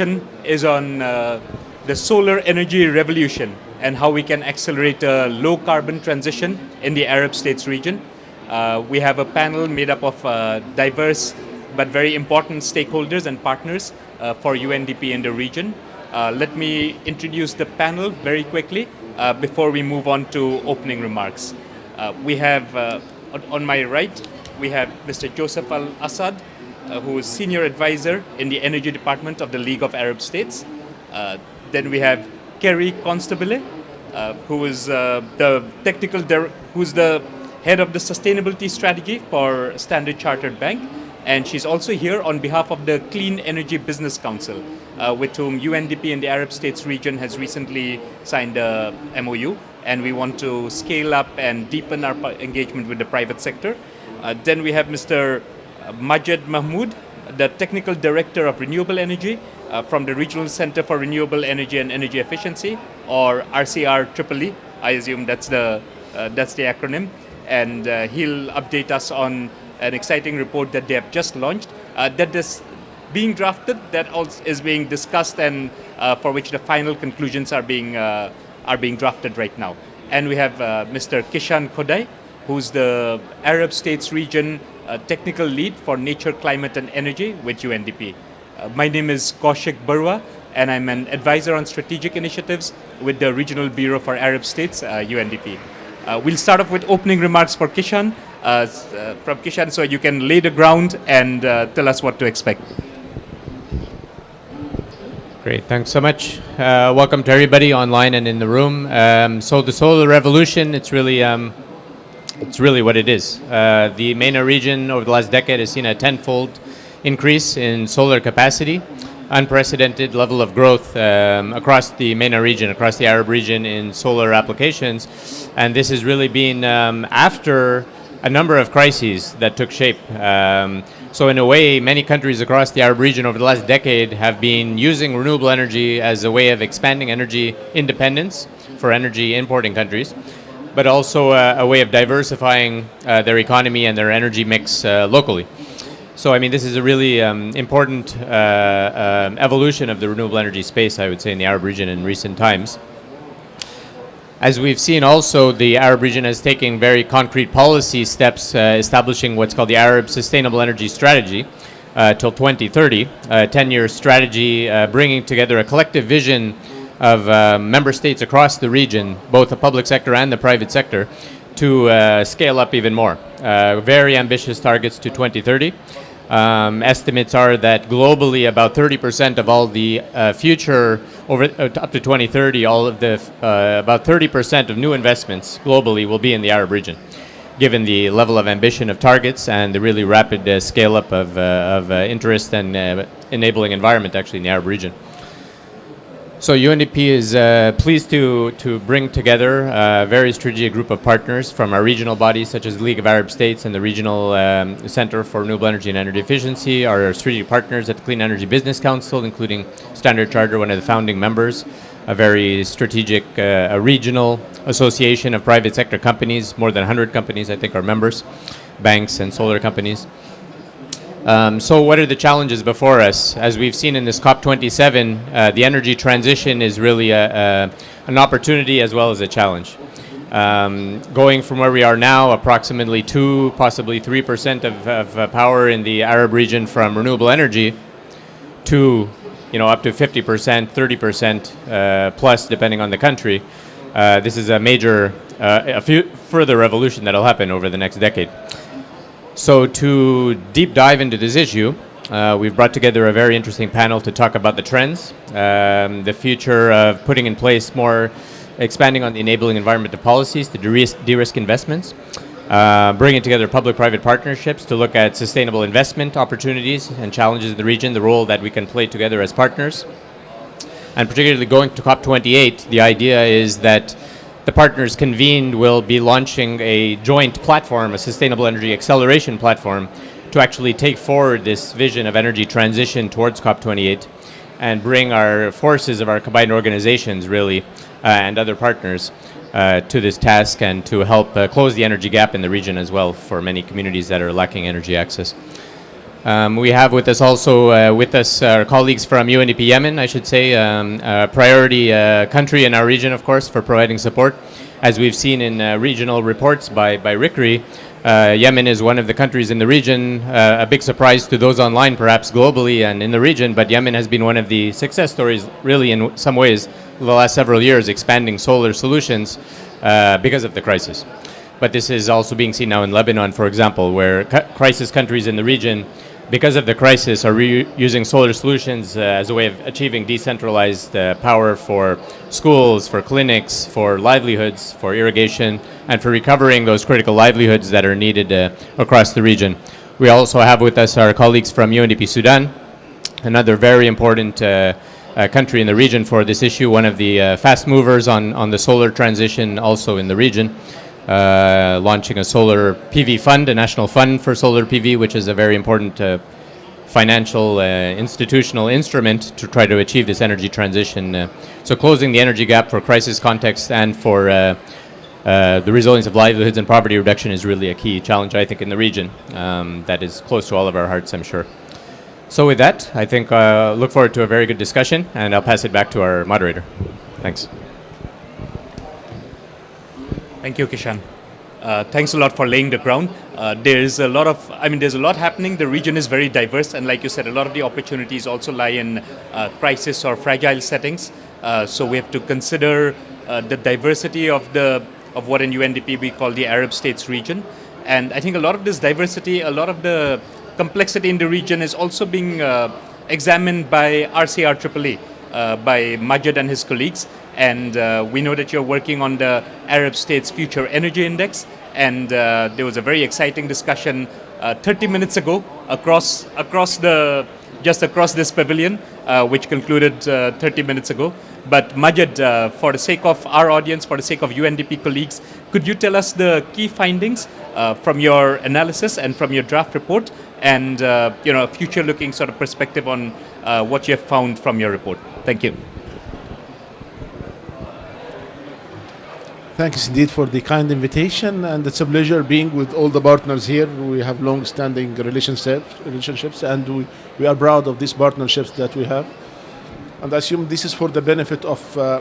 session is on the solar energy revolution and how we can accelerate a low carbon transition in the Arab States region. We have a panel made up of diverse but very important stakeholders and partners for UNDP in the region. Let me introduce the panel very quickly before we move on to opening remarks. We have, on my right, we have Mr. Joseph Al-Assad, who is Senior Advisor in the Energy Department of the League of Arab States. Then we have Kerry Constabile, who is who's the head of the Sustainability Strategy for Standard Chartered Bank. And she's also here on behalf of the Clean Energy Business Council, with whom UNDP in the Arab States region has recently signed a MOU. And we want to scale up and deepen our engagement with the private sector. Then we have Mr. Majed Mahmood, the Technical Director of Renewable Energy from the Regional Center for Renewable Energy and Energy Efficiency, or RCR-EE. I assume that's the acronym. And he'll update us on an exciting report that they have just launched that is being drafted, that also is being discussed, and for which the final conclusions are being drafted right now. And we have Mr. Kishan Kodai, who's the Arab States region technical lead for nature, climate, and energy with UNDP. My name is Kaushik Barua, and I'm an advisor on strategic initiatives with the Regional Bureau for Arab States, UNDP. We'll start off with opening remarks for Kishan, from Kishan, so you can lay the ground and tell us what to expect. Great, thanks so much. Welcome to everybody online and in the room. So the solar revolution, it's really what it is. The MENA region over the last decade has seen a tenfold increase in solar capacity, unprecedented level of growth across the MENA region, across the Arab region in solar applications. And this has really been after a number of crises that took shape. So in a way, many countries across the Arab region over the last decade have been using renewable energy as a way of expanding energy independence for energy importing countries, but also a way of diversifying their economy and their energy mix locally. So I mean, this is a really important evolution of the renewable energy space, I would say, in the Arab region in recent times. As we've seen also, the Arab region is taking very concrete policy steps, establishing what's called the Arab Sustainable Energy Strategy till 2030, a 10-year strategy bringing together a collective vision of member states across the region, both the public sector and the private sector, to scale up even more. Very ambitious targets to 2030. Estimates are that globally about 30% of all the future, up to 2030, all of the about 30% of new investments globally will be in the Arab region, given the level of ambition of targets and the really rapid scale up of interest and enabling environment actually in the Arab region. So UNDP is pleased to bring together a very strategic group of partners from our regional bodies such as the League of Arab States and the Regional Center for Renewable Energy and Energy Efficiency, our strategic partners at the Clean Energy Business Council, including Standard Chartered, one of the founding members, a very strategic a regional association of private sector companies, more than 100 companies I think are members, banks and solar companies. So what are the challenges before us? As we've seen in this COP27, the energy transition is really an opportunity as well as a challenge. Going from where we are now, approximately 2, possibly 3% of power in the Arab region from renewable energy, to up to 50%, 30% plus, depending on the country. This is a major, further revolution that will happen over the next decade. So to deep dive into this issue, we've brought together a very interesting panel to talk about the trends, the future of putting in place more, expanding on the enabling environmental policies to de-risk investments, bringing together public-private partnerships to look at sustainable investment opportunities and challenges in the region, the role that we can play together as partners. And particularly going to COP28, the idea is that the partners convened will be launching a joint platform, a sustainable energy acceleration platform, to actually take forward this vision of energy transition towards COP28 and bring our forces of our combined organizations, really, and other partners to this task, and to help close the energy gap in the region as well for many communities that are lacking energy access. We have with us also our colleagues from UNDP Yemen, I should say, a priority country in our region, of course, for providing support. As we've seen in regional reports by RICRI, Yemen is one of the countries in the region, a big surprise to those online, perhaps globally and in the region, but Yemen has been one of the success stories, really, in some ways, the last several years, expanding solar solutions because of the crisis. But this is also being seen now in Lebanon, for example, where crisis countries in the region, because of the crisis, are using solar solutions as a way of achieving decentralized power for schools, for clinics, for livelihoods, for irrigation, and for recovering those critical livelihoods that are needed across the region. We also have with us our colleagues from UNDP Sudan, another very important country in the region for this issue, one of the fast movers on the solar transition also in the region. Launching a solar PV fund, a national fund for solar PV, which is a very important financial institutional instrument to try to achieve this energy transition. So closing the energy gap for crisis context and for the resilience of livelihoods and poverty reduction is really a key challenge, I think, in the region that is close to all of our hearts, I'm sure. So with that, I think look forward to a very good discussion, and I'll pass it back to our moderator. Thanks. Thank you, Kishan. Thanks a lot for laying the ground. There's a lot happening. The region is very diverse, and like you said, a lot of the opportunities also lie in crisis or fragile settings. So we have to consider the diversity of what in UNDP we call the Arab States region. And I think a lot of this diversity, a lot of the complexity in the region is also being examined by RCRAAA, by Majid and his colleagues. And we know that you're working on the Arab States Future Energy Index. And there was a very exciting discussion 30 minutes ago across this pavilion, which concluded 30 minutes ago. But Majid, for the sake of our audience, for the sake of UNDP colleagues, could you tell us the key findings from your analysis and from your draft report, and a future-looking sort of perspective on what you have found from your report? Thank you. Thanks indeed for the kind invitation, and it's a pleasure being with all the partners here. We have long-standing relationships, and we are proud of these partnerships that we have. And I assume this is for the benefit of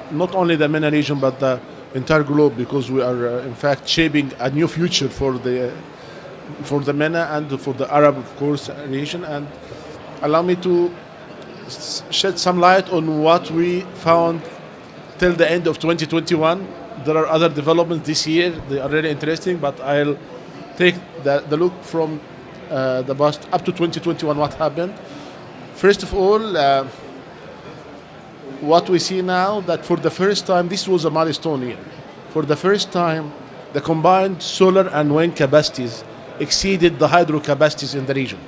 not only the MENA region, but the entire globe, because we are in fact shaping a new future for the MENA and for the Arab, of course, region. And allow me to shed some light on what we found till the end of 2021. There are other developments this year. They are really interesting, but I'll take the look from the past up to 2021, what happened. First of all, what we see now, that for the first time, this was a milestone year. For the first time, the combined solar and wind capacities exceeded the hydro capacities in the region.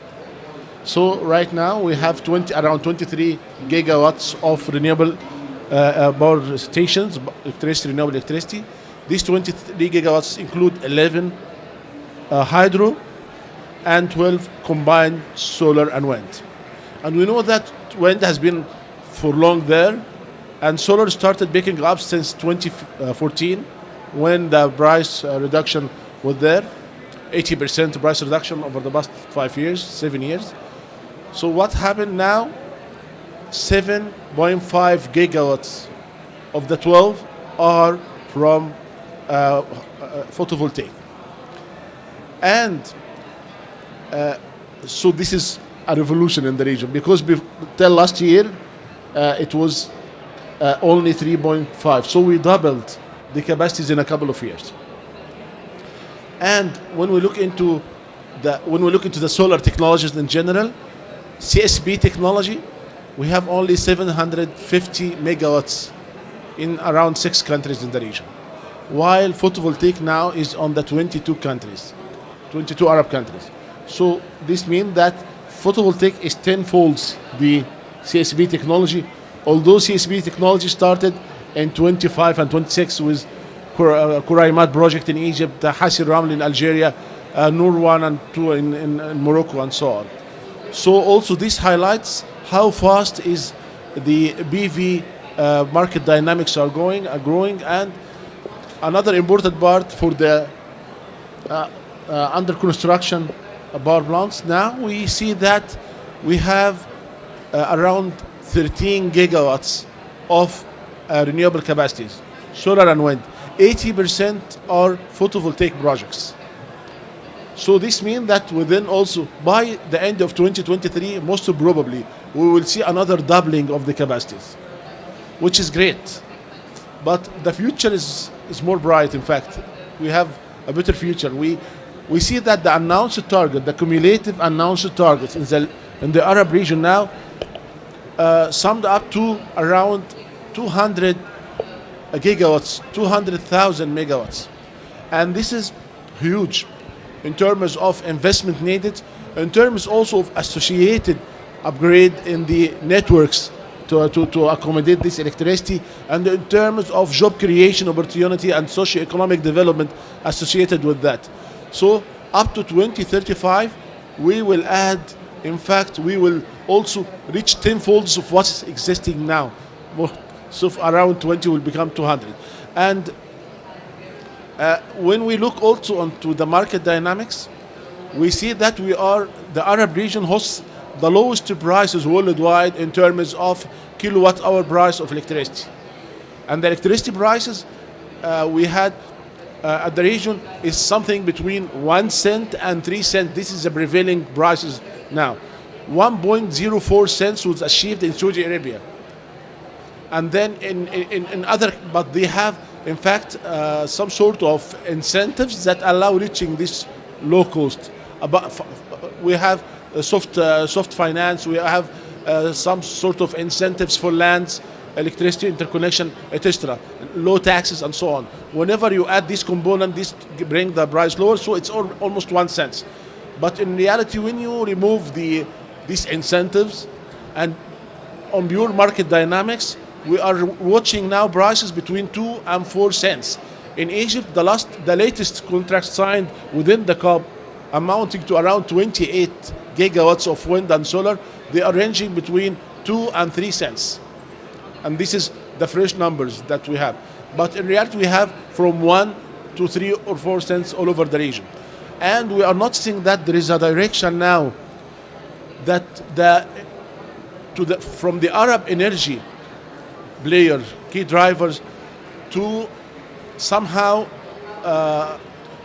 So right now we have around 23 gigawatts of renewable power stations, renewable electricity. These 23 gigawatts include 11 hydro and 12 combined solar and wind. And we know that wind has been for long there, and solar started picking up since 2014 when the price reduction was there, 80% price reduction over the past 7 years. So what happened now? 7.5 gigawatts of the 12 are from photovoltaic. And so this is a revolution in the region, because till last year it was only 3.5. So we doubled the capacities in a couple of years. And when we look into the solar technologies in general, CSP technology, we have only 750 megawatts in around 6 countries in the region, while photovoltaic now is on the 22 Arab countries. So this means that photovoltaic is 10-folds the CSP technology, although CSP technology started in 25 and 26 with Kuraymat project in Egypt, the Hassi Ramli in Algeria, Noor 1 and 2 in Morocco, and so on. So also this highlights how fast is the PV market dynamics are growing. And another important part for the under construction power plants. Now we see that we have around 13 gigawatts of renewable capacities, solar and wind. 80% are photovoltaic projects. So this means that within also, by the end of 2023, most probably, we will see another doubling of the capacities, which is great. But the future is more bright, in fact. We have a better future. We see that the announced target, the cumulative announced targets in the Arab region now, summed up to around 200 gigawatts, 200,000 megawatts. And this is huge in terms of investment needed, in terms also of associated upgrade in the networks to accommodate this electricity, and in terms of job creation opportunity and socio-economic development associated with that. So up to 2035, we will add, in fact, we will also reach 10-folds of what's existing now. So around 20 will become 200. And when we look also onto the market dynamics, we see that the Arab region hosts the lowest prices worldwide in terms of kilowatt hour price of electricity. And the electricity prices we had at the region is something between 1 cent and 3 cents. This is the prevailing prices now. 1.04 cents was achieved in Saudi Arabia. And then in other, but they have, in fact, some sort of incentives that allow reaching this low cost. We have soft finance, we have some sort of incentives for lands, electricity interconnection, etc., low taxes and so on. Whenever you add this component, this bring the price lower, so it's almost 1 cent. But in reality, when you remove these incentives and on pure market dynamics, we are watching now prices between 2 and 4 cents. In Egypt, the latest contract signed within the COP, amounting to around 28 gigawatts of wind and solar, they are ranging between 2 and 3 cents. And this is the fresh numbers that we have. But in reality, we have from 1 to 3 or 4 cents all over the region. And we are noticing that there is a direction now that from the Arab energy players, key drivers, to somehow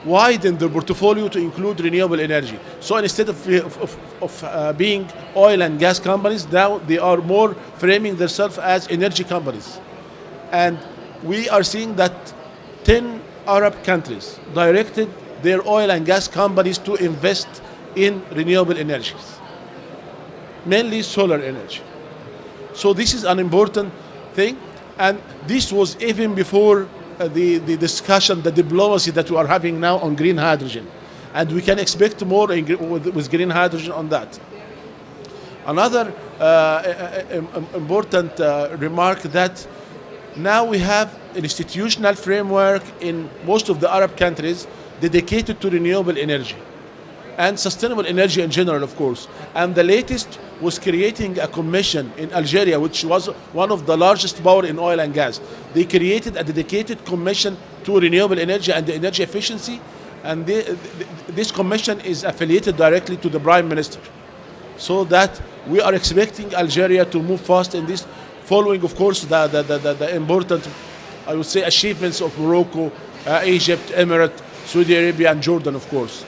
widen the portfolio to include renewable energy. So instead of being oil and gas companies, now they are more framing themselves as energy companies. And we are seeing that 10 Arab countries directed their oil and gas companies to invest in renewable energies, mainly solar energy. So this is an important thing, and this was even before the discussion, the diplomacy that we are having now on green hydrogen, and we can expect more with green hydrogen on that. Another important remark that now we have an institutional framework in most of the Arab countries dedicated to renewable energy and sustainable energy in general, of course. And the latest was creating a commission in Algeria, which was one of the largest power in oil and gas. They created a dedicated commission to renewable energy and energy efficiency, and this commission is affiliated directly to the Prime Minister. So that we are expecting Algeria to move fast in this, following, of course, the important, I would say, achievements of Morocco, Egypt, Emirates, Saudi Arabia, and Jordan, of course.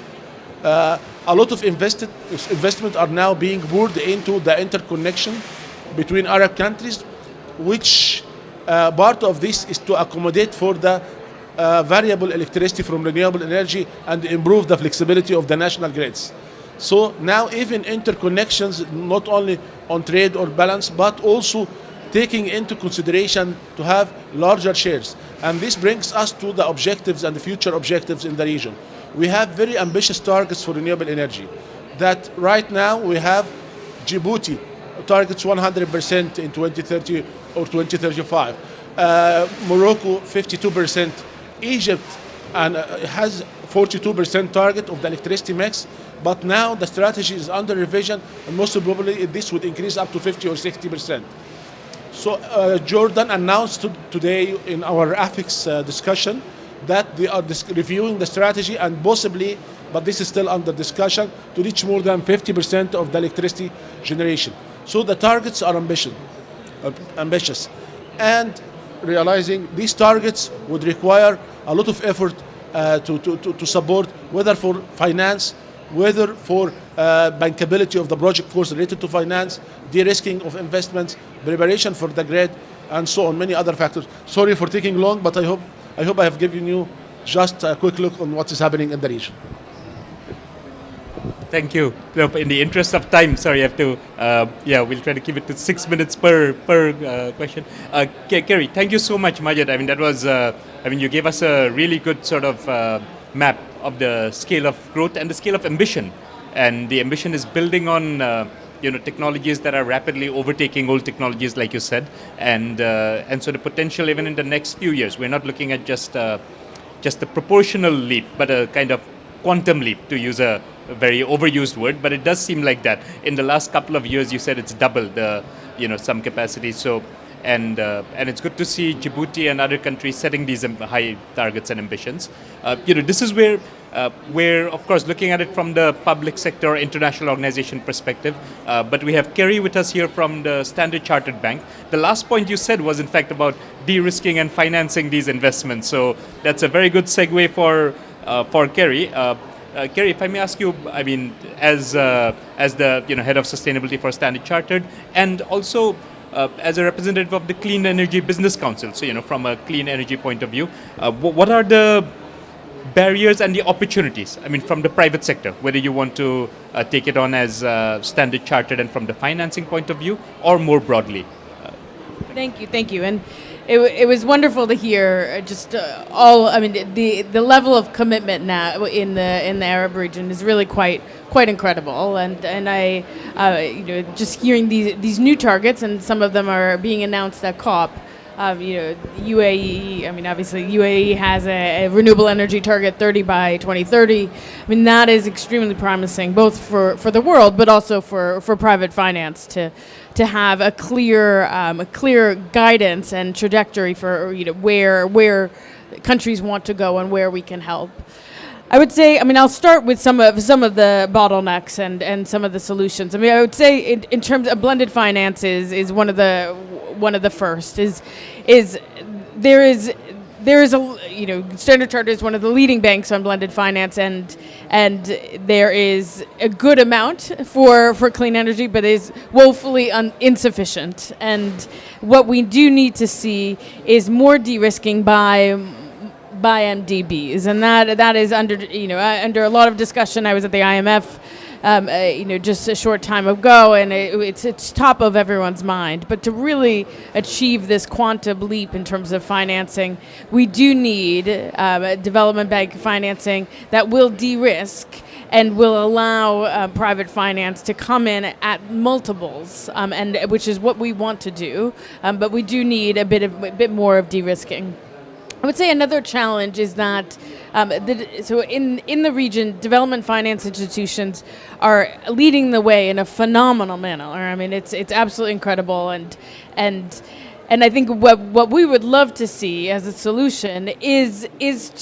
A lot of investment are now being poured into the interconnection between Arab countries, which part of this is to accommodate for the variable electricity from renewable energy and improve the flexibility of the national grids. So now even interconnections, not only on trade or balance, but also taking into consideration to have larger shares. And this brings us to the objectives and the future objectives in the region. We have very ambitious targets for renewable energy. That right now we have Djibouti targets 100% in 2030 or 2035. Morocco 52%. Egypt has 42% target of the electricity mix, but now the strategy is under revision, and most probably this would increase up to 50 or 60%. So Jordan announced today in our AFIX discussion that they are reviewing the strategy and possibly but this is still under discussion to reach more than 50% of the electricity generation. So the targets are ambitious, and realizing these targets would require a lot of effort to support, whether for finance, whether for bankability of the project costs related to finance, de-risking of investments, preparation for the grid, and so on, many other factors. Sorry for taking long, but I hope I have given you just a quick look on what is happening in the region. Thank you. In the interest of time, sorry, I have to, we'll try to keep it to 6 minutes per question. Kerry, thank you so much, Majid. I mean, that was, you gave us a really good sort of map of the scale of growth and the scale of ambition. And the ambition is building on, technologies that are rapidly overtaking old technologies, like you said. And so the potential, even in the next few years, we're not looking at just a proportional leap, but a kind of quantum leap, to use a very overused word, but it does seem like that. In the last couple of years, you said it's doubled the, some capacity. So, and it's good to see Djibouti and other countries setting these high targets and ambitions. This is where, of course, looking at it from the public sector, international organization perspective, but we have Kerry with us here from the Standard Chartered Bank. The last point you said was, in fact, about de-risking and financing these investments. So that's a very good segue for Kerry. Kerry, if I may ask you, I mean, as the head of sustainability for Standard Chartered, and also as a representative of the Clean Energy Business Council, so from a clean energy point of view, what are the barriers and the opportunities? I mean, from the private sector, whether you want to take it on as Standard Chartered and from the financing point of view, or more broadly. Thank you, and it was wonderful to hear just the level of commitment now in the Arab region is really quite incredible, and I just hearing these new targets, and some of them are being announced at COP. UAE, I mean, obviously UAE has a renewable energy target 30 by 2030. I mean, that is extremely promising, both for the world, but also for private finance to have a clear guidance and trajectory for where countries want to go and where we can help. I would say, I'll start with some of the bottlenecks and some of the solutions. I would say in terms of blended finance is one of the first. There is a Standard Chartered is one of the leading banks on blended finance, and there is a good amount for clean energy, but is woefully insufficient. And what we do need to see is more de-risking by MDBs, and that is under a lot of discussion. I was at the IMF just a short time ago, and it's top of everyone's mind. But to really achieve this quantum leap in terms of financing, we do need development bank financing that will de-risk and will allow private finance to come in at multiples, and which is what we want to do. But we do need a bit more of de-risking. I would say another challenge is that in the region, development finance institutions are leading the way in a phenomenal manner. I mean, it's absolutely incredible, and I think what we would love to see as a solution is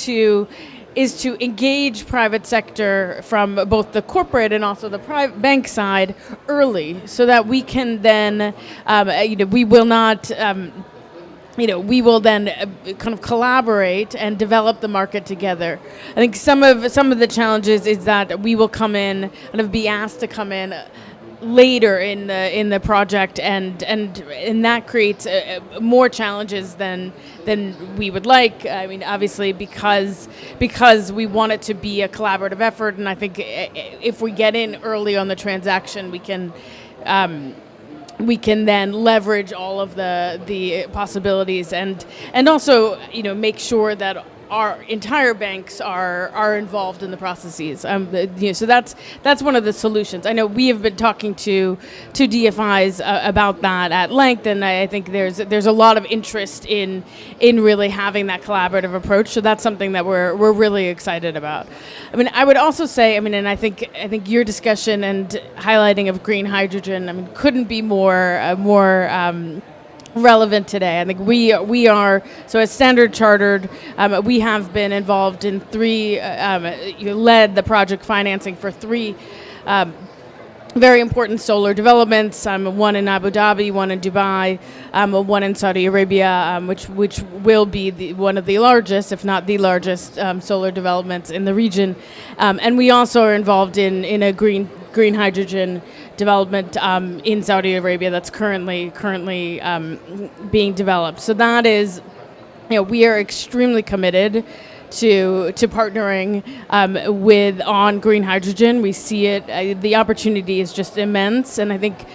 to engage private sector from both the corporate and also the private bank side early, so that we can then we will then kind of collaborate and develop the market together. I think some of the challenges is that we will come in and be asked to come in later in the project, and that creates more challenges than we would like. I mean, obviously because we want it to be a collaborative effort, and I think if we get in early on the transaction, we can then leverage all of the possibilities, and also make sure that our entire banks are involved in the processes. So that's one of the solutions. I know we have been talking to DFIs about that at length, and I think there's a lot of interest in really having that collaborative approach. So that's something that we're really excited about. I mean, I would also say, and I think your discussion and highlighting of green hydrogen, couldn't be more relevant today. I think we are, so as Standard Chartered, we have been involved in three, led the project financing for three very important solar developments, one in Abu Dhabi, one in Dubai, one in Saudi Arabia, which will be one of the largest, if not the largest, solar developments in the region. And we also are involved in a green hydrogen development in Saudi Arabia that's currently being developed. So that is, we are extremely committed to partnering on green hydrogen. We see it. The opportunity is just immense, and I think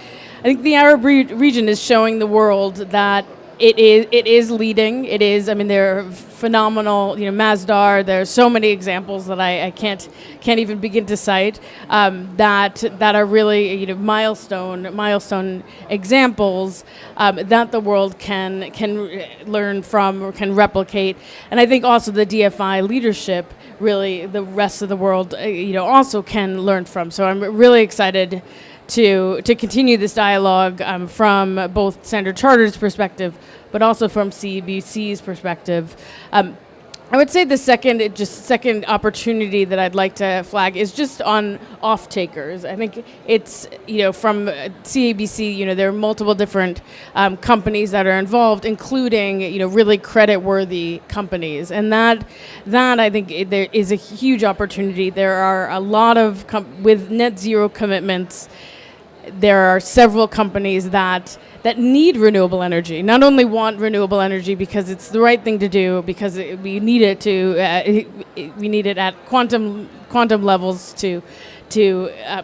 the Arab region is showing the world that it is leading. It is. I mean, they're phenomenal. Masdar. There's so many examples that I can't even begin to cite that are really milestone examples that the world can learn from or can replicate. And I think also the DFI leadership, really, the rest of the world, also can learn from. So I'm really excited to continue this dialogue from both Standard Chartered's perspective, but also from CEBC's perspective. I would say the second opportunity that I'd like to flag is just on off-takers. I think it's, from CEBC, there are multiple different companies that are involved, including, really credit-worthy companies. And that I think there is a huge opportunity. There are a lot of, with net zero commitments, there are several companies that need renewable energy, not only want renewable energy because it's the right thing to do, because we need it at quantum levels to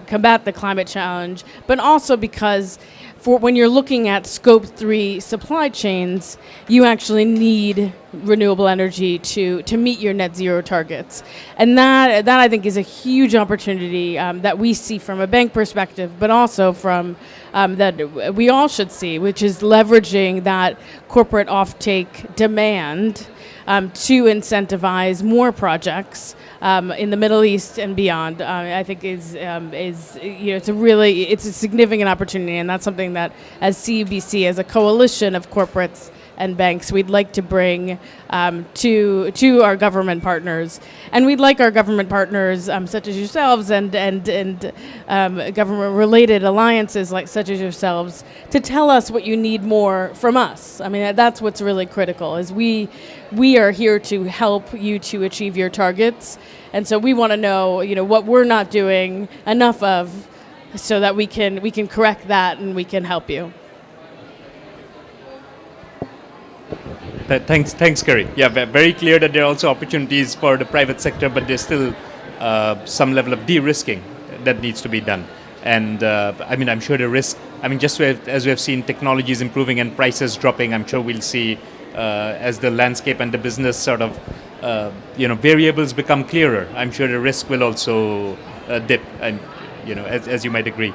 combat the climate challenge, but also because for when you're looking at scope 3 supply chains, you actually need renewable energy to meet your net zero targets. And that I think is a huge opportunity that we see from a bank perspective, but also from that we all should see, which is leveraging that corporate offtake demand to incentivize more projects in the Middle East and beyond. I think is it's a significant opportunity, and that's something that as CEBC, as a coalition of corporates and banks, we'd like to bring to our government partners, and we'd like our government partners, such as yourselves, and government-related alliances such as yourselves, to tell us what you need more from us. I mean, that's what's really critical. Is we are here to help you to achieve your targets, and so we want to know, what we're not doing enough of, so that we can correct that and we can help you. Thanks, Kerry. Yeah, very clear that there are also opportunities for the private sector, but there's still some level of de-risking that needs to be done. And I'm sure the risk, just as we have seen technologies improving and prices dropping, I'm sure we'll see as the landscape and the business sort of, variables become clearer. I'm sure the risk will also dip, and as you might agree.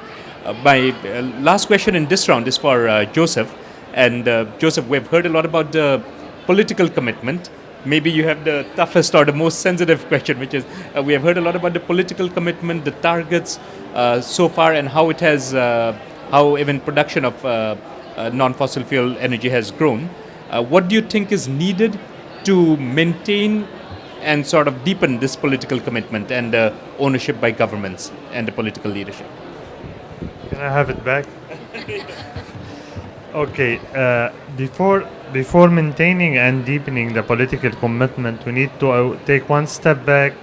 My last question in this round is for Joseph. And Joseph, we've heard a lot about the political commitment. Maybe you have the toughest or the most sensitive question, which is we have heard a lot about the political commitment, the targets so far, and how it has, how even production of non-fossil fuel energy has grown. What do you think is needed to maintain and sort of deepen this political commitment and ownership by governments and the political leadership? Can I have it back? Okay, before maintaining and deepening the political commitment, we need to take one step back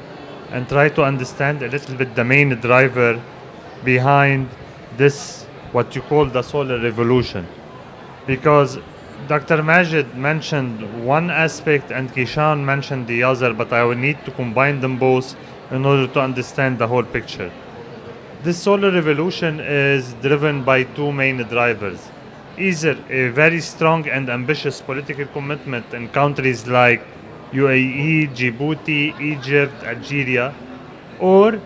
and try to understand a little bit the main driver behind this, what you call the solar revolution. Because Dr. Majid mentioned one aspect and Kishan mentioned the other, but I will need to combine them both in order to understand the whole picture. This solar revolution is driven by two main drivers. Either a very strong and ambitious political commitment in countries like UAE, Djibouti, Egypt, Algeria, or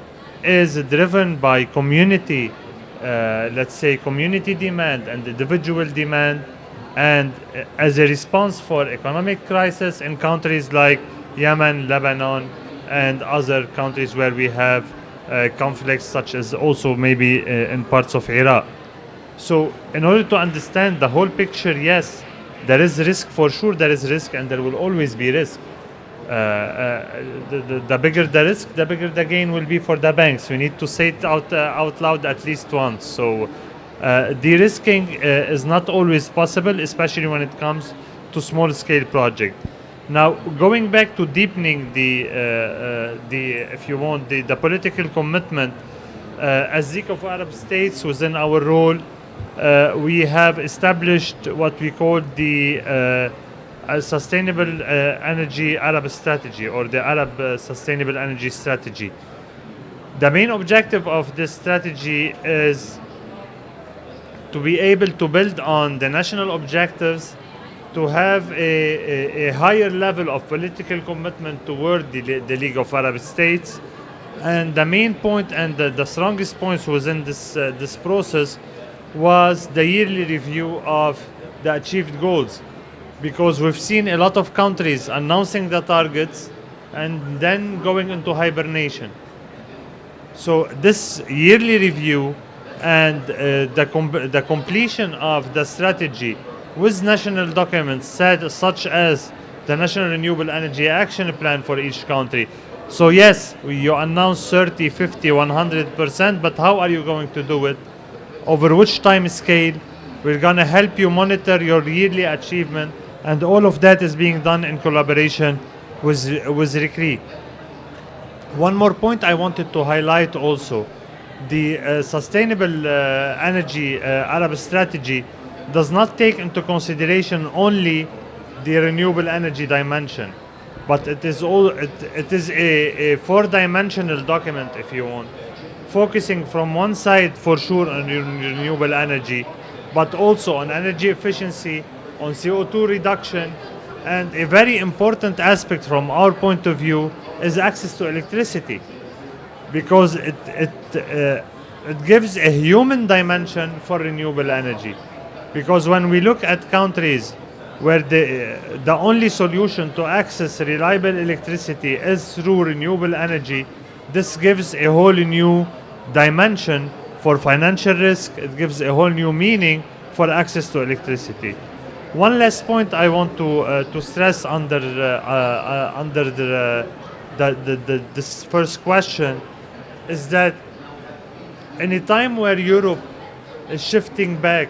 is driven by community, community demand and individual demand, and as a response for economic crisis in countries like Yemen, Lebanon, and other countries where we have conflicts, such as also maybe in parts of Iraq. So in order to understand the whole picture, yes, There is risk for sure. There is risk, and there will always be risk. The bigger the risk, the bigger the gain will be for the banks. We need to say it out loud at least once. So de-risking is not always possible, especially when it comes to small-scale projects. Now, going back to deepening if you want, the political commitment, as the of Arab states within our role, we have established what we call the Sustainable Energy Arab Strategy, or the Arab Sustainable Energy Strategy. The main objective of this strategy is to be able to build on the national objectives, to have a higher level of political commitment toward the League of Arab States. And the main point and the strongest points within this process was the yearly review of the achieved goals. Because we've seen a lot of countries announcing the targets and then going into hibernation. So this yearly review and the completion of the strategy with national documents such as the National Renewable Energy Action Plan for each country. So yes, you announce 30, 50, 100%, but how are you going to do it? Over which time scale? We're going to help you monitor your yearly achievement, and all of that is being done in collaboration with RICRI. One more point I wanted to highlight also. The Sustainable Energy Arab Strategy does not take into consideration only the renewable energy dimension, but it is a four-dimensional document, if you want, focusing from one side for sure on renewable energy, but also on energy efficiency, on CO2 reduction, and a very important aspect from our point of view is access to electricity, because it gives a human dimension for renewable energy. Because when we look at countries where the only solution to access reliable electricity is through renewable energy, this gives a whole new dimension for financial risk. It gives a whole new meaning for access to electricity. One last point I want to stress under this first question is that in a time where Europe is shifting back,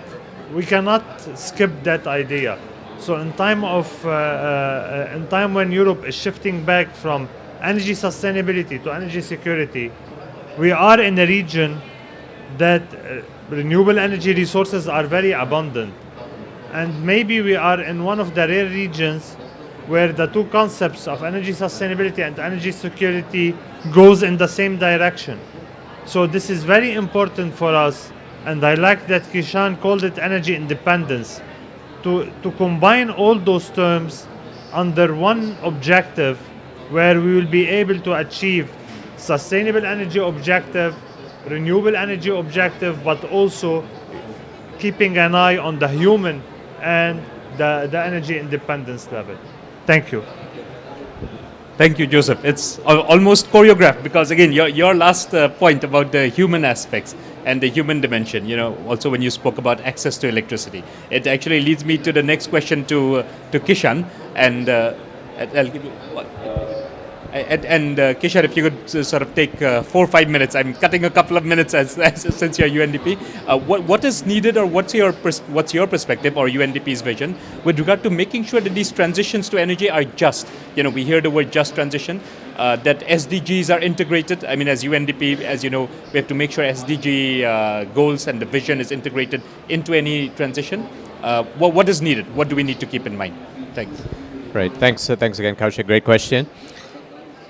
we cannot skip that idea. So in time when Europe is shifting back from energy sustainability to energy security, we are in a region that renewable energy resources are very abundant. And maybe we are in one of the rare regions where the two concepts of energy sustainability and energy security goes in the same direction. So this is very important for us, and I like that Kishan called it energy independence, to combine all those terms under one objective where we will be able to achieve sustainable energy objective, renewable energy objective, but also keeping an eye on the human and the energy independence level. Thank you. Thank you, Joseph. It's almost choreographed, because again, your last point about the human aspects and the human dimension, also when you spoke about access to electricity, it actually leads me to the next question to Kishan, and I'll give you one. And Kishore, if you could sort of take 4 or 5 minutes. I'm cutting a couple of minutes since you're UNDP. What is needed, or what's your perspective or UNDP's vision with regard to making sure that these transitions to energy are just? We hear the word just transition, that SDGs are integrated. I mean, as UNDP, as you know, we have to make sure SDG goals and the vision is integrated into any transition. What is needed? What do we need to keep in mind? Thanks. Right. Thanks again, Kaushik. Great question.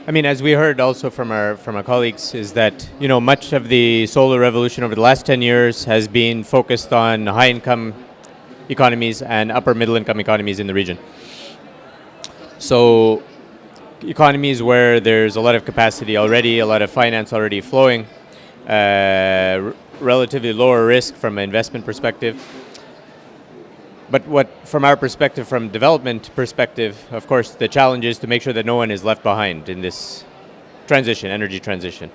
I mean, as we heard also from our colleagues, is that much of the solar revolution over the last 10 years has been focused on high-income economies and upper middle-income economies in the region. So, economies where there's a lot of capacity already, a lot of finance already flowing, relatively lower risk from an investment perspective. But from our perspective, from development perspective, of course, the challenge is to make sure that no one is left behind in this transition, energy transition.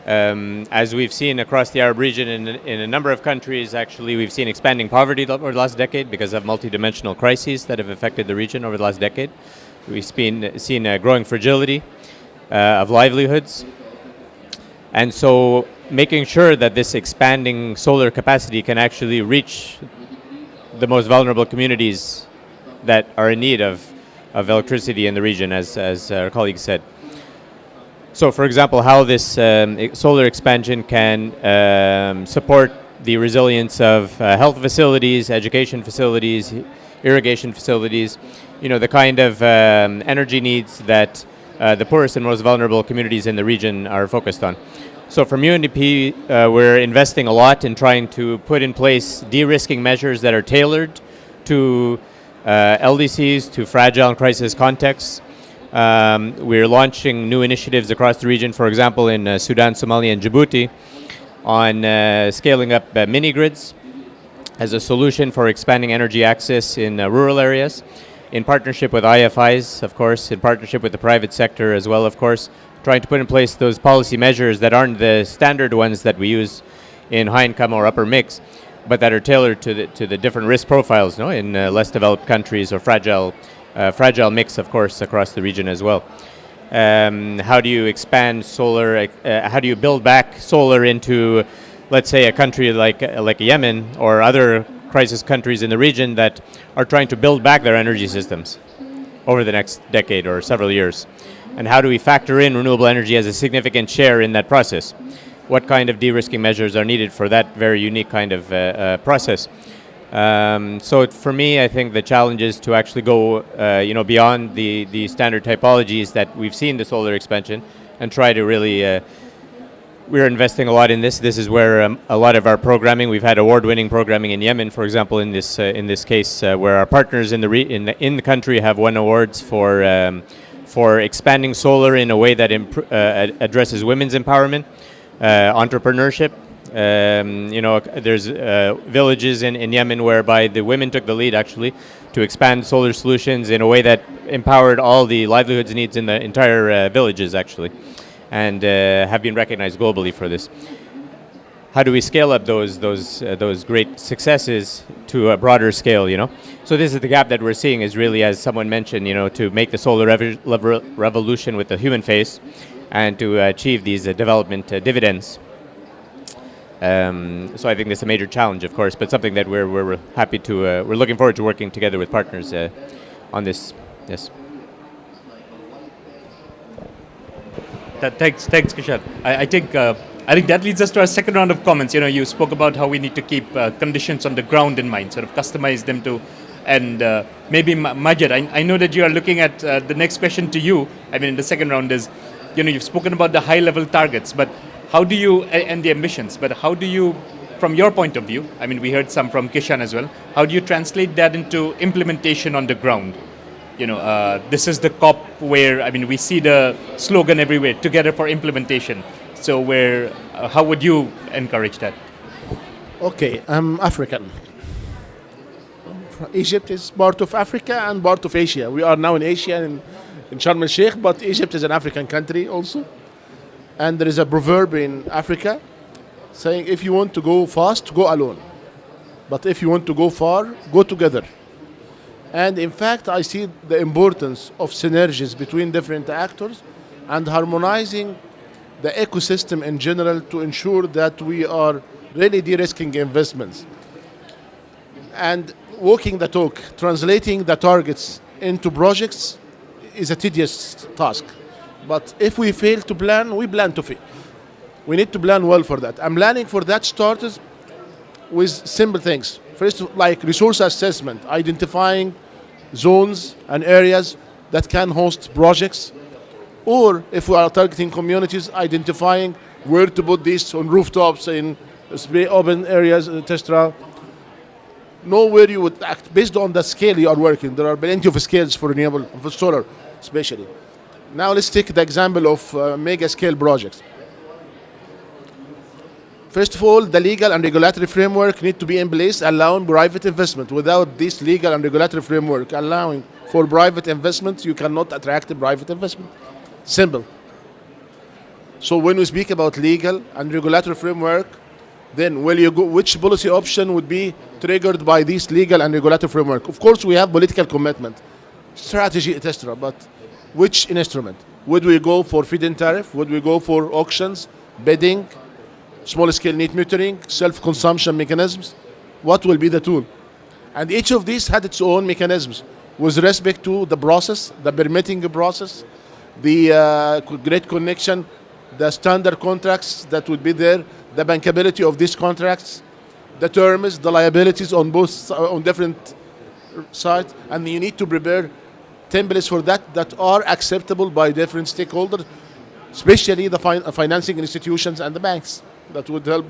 As we've seen across the Arab region in a number of countries, actually, we've seen expanding poverty over the last decade because of multidimensional crises that have affected the region over the last decade. We've seen a growing fragility of livelihoods. And so making sure that this expanding solar capacity can actually reach the most vulnerable communities that are in need of electricity in the region, as our colleague said. So, for example, how this solar expansion can support the resilience of health facilities, education facilities, irrigation facilities, the kind of energy needs that the poorest and most vulnerable communities in the region are focused on. So from UNDP, we're investing a lot in trying to put in place de-risking measures that are tailored to LDCs, to fragile and crisis contexts. We're launching new initiatives across the region, for example, in Sudan, Somalia, and Djibouti, on scaling up mini-grids as a solution for expanding energy access in rural areas, in partnership with IFIs, of course, in partnership with the private sector as well, of course, trying to put in place those policy measures that aren't the standard ones that we use in high-income or upper mix, but that are tailored to the different risk profiles, in less developed countries or fragile mix, of course, across the region as well. How do you expand solar? How do you build back solar into, let's say, a country like Yemen or other crisis countries in the region that are trying to build back their energy systems over the next decade or several years? And how do we factor in renewable energy as a significant share in that process? What kind of de-risking measures are needed for that very unique kind of process? So for me, I think the challenge is to actually go, beyond the standard typologies that we've seen the solar expansion, and try to really. We're investing a lot in this. This is where a lot of our programming. We've had award-winning programming in Yemen, for example, in this case, where our partners in the country have won awards for expanding solar in a way that addresses women's empowerment, entrepreneurship. There's villages in Yemen whereby the women took the lead actually to expand solar solutions in a way that empowered all the livelihoods needs in the entire villages actually, and have been recognized globally for this. How do we scale up those great successes to a broader scale? So this is the gap that we're seeing, is really, as someone mentioned, to make the solar revolution with the human face, and to achieve these development dividends. So I think that's a major challenge, of course, but something that we're happy to. We're looking forward to working together with partners on this. Yes. Thanks, Kishore. I think that leads us to our second round of comments. You spoke about how we need to keep conditions on the ground in mind, sort of customize them to, and maybe Majid, I know that you are looking at the next question to you. I mean, in the second round is, you've spoken about the high-level targets, but how do you, and the ambitions, but how do you, from your point of view, I mean, we heard some from Kishan as well, how do you translate that into implementation on the ground? This is the COP where, I mean, we see the slogan everywhere, together for implementation. So how would you encourage that? Okay, I'm African. Egypt is part of Africa and part of Asia. We are now in Asia, in Sharm el-Sheikh, but Egypt is an African country also. And there is a proverb in Africa saying, if you want to go fast, go alone. But if you want to go far, go together. And in fact, I see the importance of synergies between different actors and harmonizing the ecosystem in general to ensure that we are really de-risking investments. And walking the talk, translating the targets into projects is a tedious task. But if we fail to plan, we plan to fail. We need to plan well for that. I'm planning for that starters with simple things. First, like resource assessment, identifying zones and areas that can host projects. Or if we are targeting communities, identifying where to put these on rooftops, in open areas, etc. Know where you would act based on the scale you are working. There are plenty of scales for renewable, for solar especially. Now let's take the example of mega scale projects. First of all, the legal and regulatory framework need to be in place allowing private investment. Without this legal and regulatory framework allowing for private investment, you cannot attract the private investment. Simple. So when we speak about legal and regulatory framework, then will you go, which policy option would be triggered by this legal and regulatory framework? Of course, we have political commitment, strategy, etc. But which instrument? Would we go for feed-in tariff? Would we go for auctions, bidding, small-scale net metering, self-consumption mechanisms? What will be the tool? And each of these had its own mechanisms with respect to the process, the permitting process, the grid connection, the standard contracts that would be there, the bankability of these contracts, the terms, the liabilities on both on different sides, and you need to prepare templates for that are acceptable by different stakeholders, especially the financing institutions and the banks. That would help.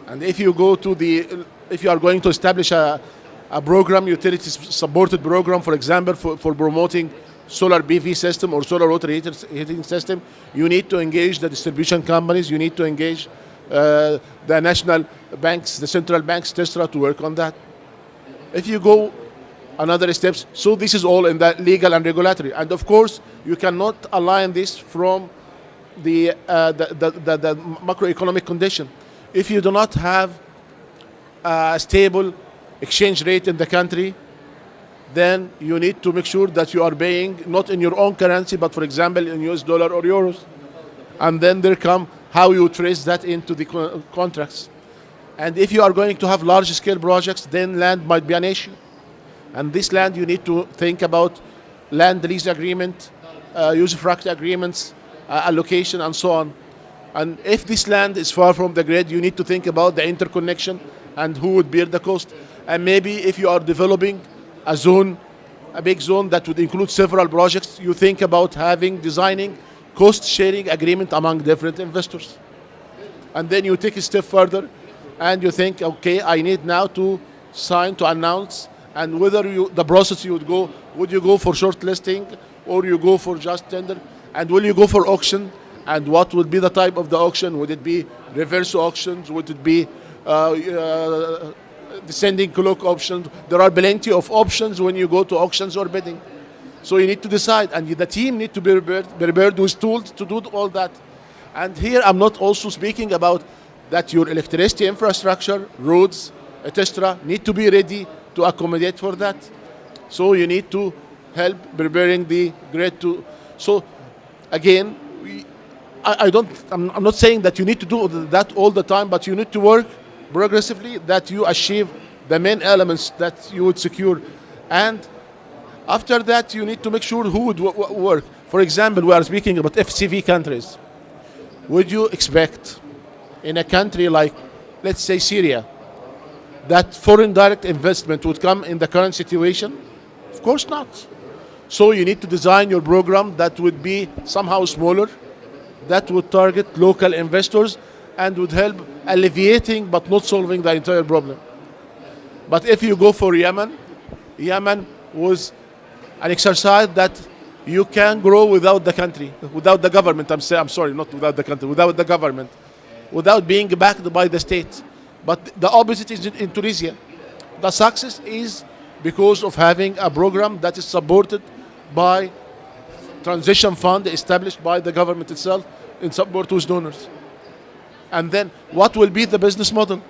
And if you go to if you are going to establish a program, utility supported program, for example, for promoting solar PV system or solar water heating system, you need to engage the distribution companies, you need to engage the national banks, the central banks, etc., to work on that. If you go another steps, so this is all in the legal and regulatory. And of course, you cannot align this from the macroeconomic condition. If you do not have a stable exchange rate in the country, then you need to make sure that you are paying not in your own currency, but for example in US dollar or euros. And then there come how you trace that into the contracts. And if you are going to have large scale projects, then land might be an issue. And this land you need to think about land lease agreement, usufruct agreements, allocation and so on. And if this land is far from the grid, you need to think about the interconnection and who would bear the cost. And maybe if you are developing a zone, a big zone that would include several projects, you think about designing cost-sharing agreement among different investors. And then you take a step further and you think, okay, I need now to sign, to announce, and whether the process you would you go for shortlisting or you go for just tender, and will you go for auction, and what would be the type of the auction? Would it be reverse auctions? Would it be descending clock options? There are plenty of options when you go to auctions or bidding. So you need to decide, and the team need to be prepared with tools to do all that. And here I'm not also speaking about that your electricity infrastructure, roads, etc. need to be ready to accommodate for that. So you need to help preparing the grid to. So again, I'm not saying that you need to do that all the time, but you need to work progressively that you achieve the main elements that you would secure. And after that, you need to make sure who would work. For example, we are speaking about FCV countries. Would you expect in a country like, let's say, Syria, that foreign direct investment would come in the current situation? Of course not. So you need to design your program that would be somehow smaller, that would target local investors and would help alleviating but not solving the entire problem. But if you go for Yemen, Yemen was an exercise that you can grow without the country, without the government. I'm sorry, not without the country, without the government, without being backed by the state. But the opposite is in Tunisia. The success is because of having a program that is supported by transition fund established by the government itself in support with donors. And then what will be the business model?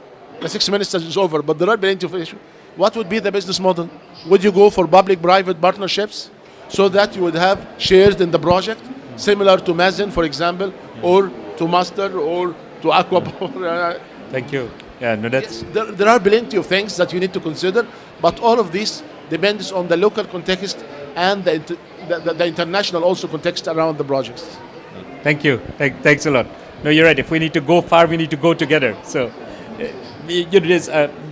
The 6 minutes is over, but there are plenty of issues. What would be the business model? Would you go for public-private partnerships so that you would have shares in the project, similar to Mazen, for example, or to Master, or to Aqua? Thank you. Yeah, no, that's... Yes, there are plenty of things that you need to consider, but all of this depends on the local context and the international also context around the projects. Thank you. Thanks a lot. No, you're right. If we need to go far, we need to go together. So,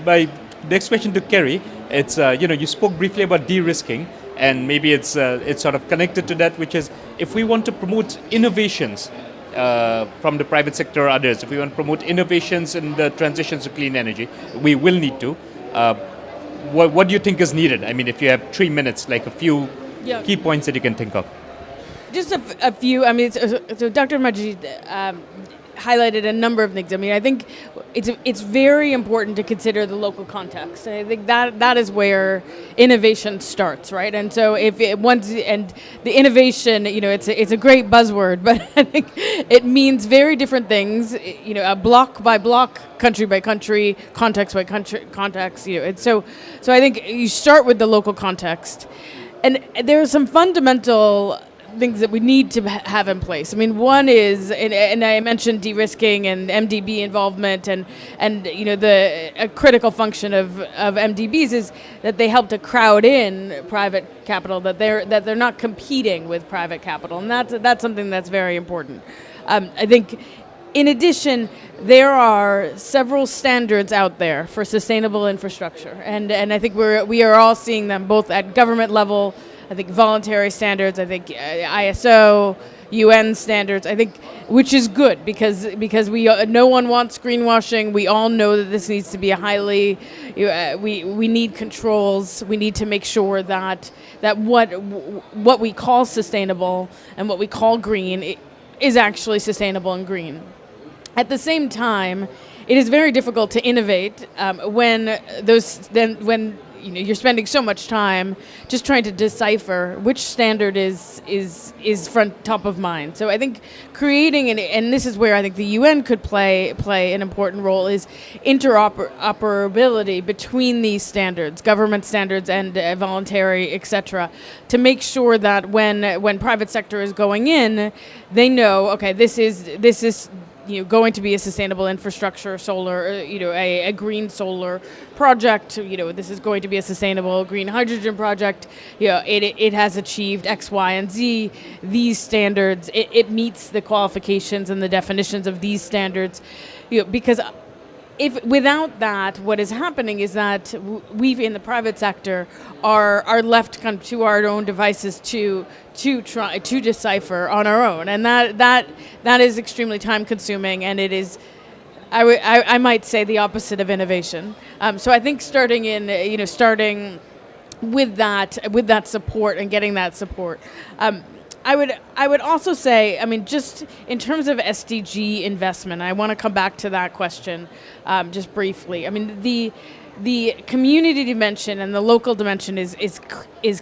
my next question to Kerry, it's you spoke briefly about de-risking, and maybe it's sort of connected to that, which is if we want to promote innovations from the private sector or others, if we want to promote innovations in the transitions to clean energy, we will need to. What do you think is needed? I mean, if you have 3 minutes, like a few key points that you can think of. Just a few. I mean, so Dr. Majid, highlighted a number of things. I mean, I think it's very important to consider the local context. I think that is where innovation starts, right? And so if it and the innovation, it's a great buzzword, but I think it means very different things. A block by block, country by country, context by country context. And so I think you start with the local context, and there are some fundamental things that we need to have in place. I mean, one is, and I mentioned de-risking and MDB involvement, and a critical function of MDBs is that they help to crowd in private capital, that they're not competing with private capital, and that's something that's very important. I think, in addition, there are several standards out there for sustainable infrastructure, and I think we are all seeing them both at government level. I think voluntary standards, I think ISO, UN standards, I think, which is good because no one wants greenwashing. We all know that this needs to be a highly, we need controls. We need to make sure that what we call sustainable and what we call green is actually sustainable and green. At the same time, it is very difficult to innovate when you're spending so much time just trying to decipher which standard is top of mind. So I think creating and this is where I think the UN could play an important role, is interoperability between these standards, government standards and voluntary, etc., to make sure that when private sector is going in, they know, okay, this is going to be a sustainable infrastructure, solar, a green solar project. This is going to be a sustainable green hydrogen project. It has achieved X, Y, and Z. These standards, it meets the qualifications and the definitions of these standards. Because if without that, what is happening is that we in the private sector are left kind of to our own devices to try to decipher on our own, and that is extremely time consuming, and it is, I might say, the opposite of innovation. So I think starting with that support and getting that support. I would also say, I mean, just in terms of SDG investment, I want to come back to that question just briefly. I mean, the community dimension and the local dimension is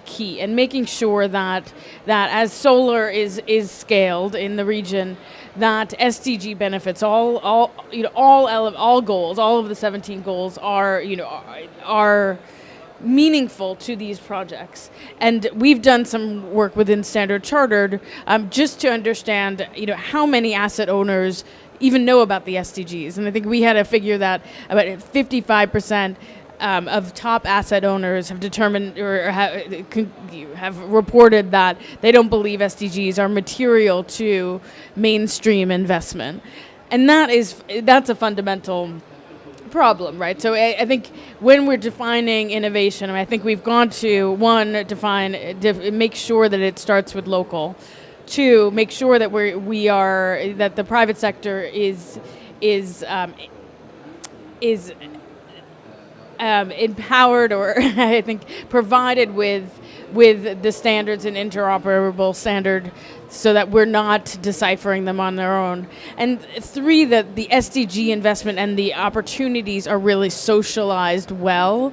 key, and making sure that as solar is scaled in the region, that SDG benefits all goals, all of the 17 goals are meaningful to these projects. And we've done some work within Standard Chartered just to understand how many asset owners even know about the SDGs. And I think we had a figure that about 55% of top asset owners have determined or have reported that they don't believe SDGs are material to mainstream investment. And that's a fundamental problem, right? So I think when we're defining innovation, I think we've gone to make sure that it starts with local. Two, make sure that that the private sector is empowered, or I think provided with the standards and interoperable standard, so that we're not deciphering them on their own. And three, that the SDG investment and the opportunities are really socialized well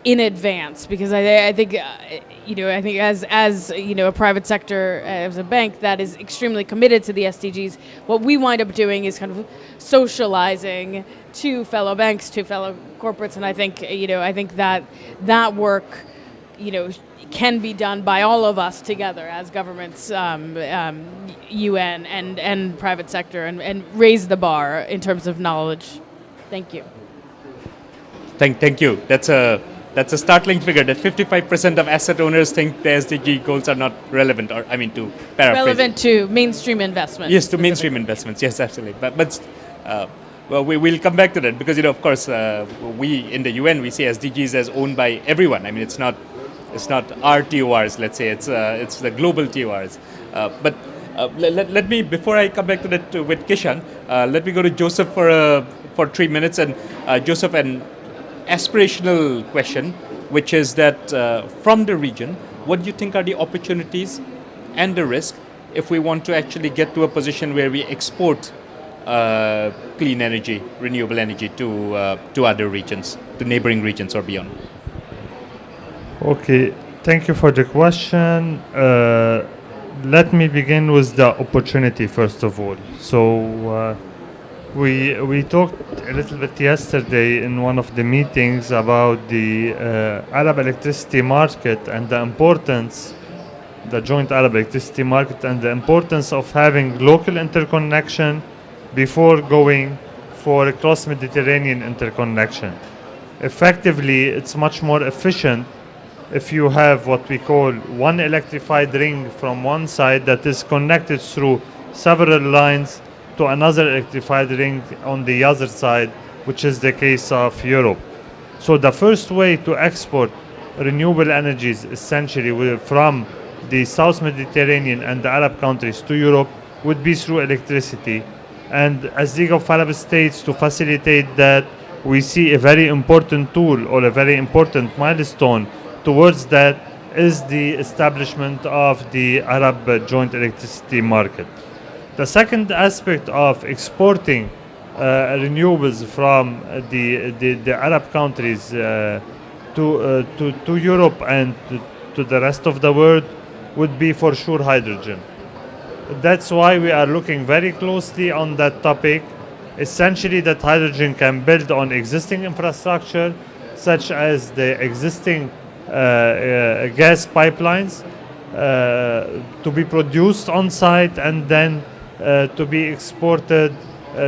in advance, because I think as a private sector, as a bank that is extremely committed to the SDGs, what we wind up doing is kind of socializing to fellow banks, to fellow corporates, and I think that work can be done by all of us together as governments, UN and private sector, and raise the bar in terms of knowledge. Thank you. Thank you. That's a startling figure, that 55% of asset owners think the SDG goals are not relevant, or to paraphrase. Relevant to mainstream investments. Yes, to mainstream investments. Yes, absolutely. But we'll come back to that, because of course we in the UN, we see SDGs as owned by everyone. I mean, it's not our TORs. Let's say it's the global TORs. But let me, before I come back to that with Kishan, let me go to Joseph for 3 minutes, and Joseph, an aspirational question, which is that from the region, what do you think are the opportunities and the risk if we want to actually get to a position where we export clean energy, renewable energy to other regions, to neighboring regions or beyond? Okay, thank you for the question. Let me begin with the opportunity first of all. So we talked a little bit yesterday in one of the meetings about the Arab electricity market and the importance, the joint Arab electricity market, and the importance of having local interconnection before going for a cross-Mediterranean interconnection. Effectively, it's much more efficient if you have what we call one electrified ring from one side that is connected through several lines to another electrified ring on the other side, which is the case of Europe. So the first way to export renewable energies essentially from the South Mediterranean and the Arab countries to Europe would be through electricity. And as League of Arab States, to facilitate that, we see a very important tool or a very important milestone towards that is the establishment of the Arab joint electricity market. The second aspect of exporting renewables from the Arab countries to Europe and to the rest of the world would be for sure hydrogen. That's why we are looking very closely on that topic. Essentially, that hydrogen can build on existing infrastructure, such as the existing gas pipelines to be produced on site and then to be exported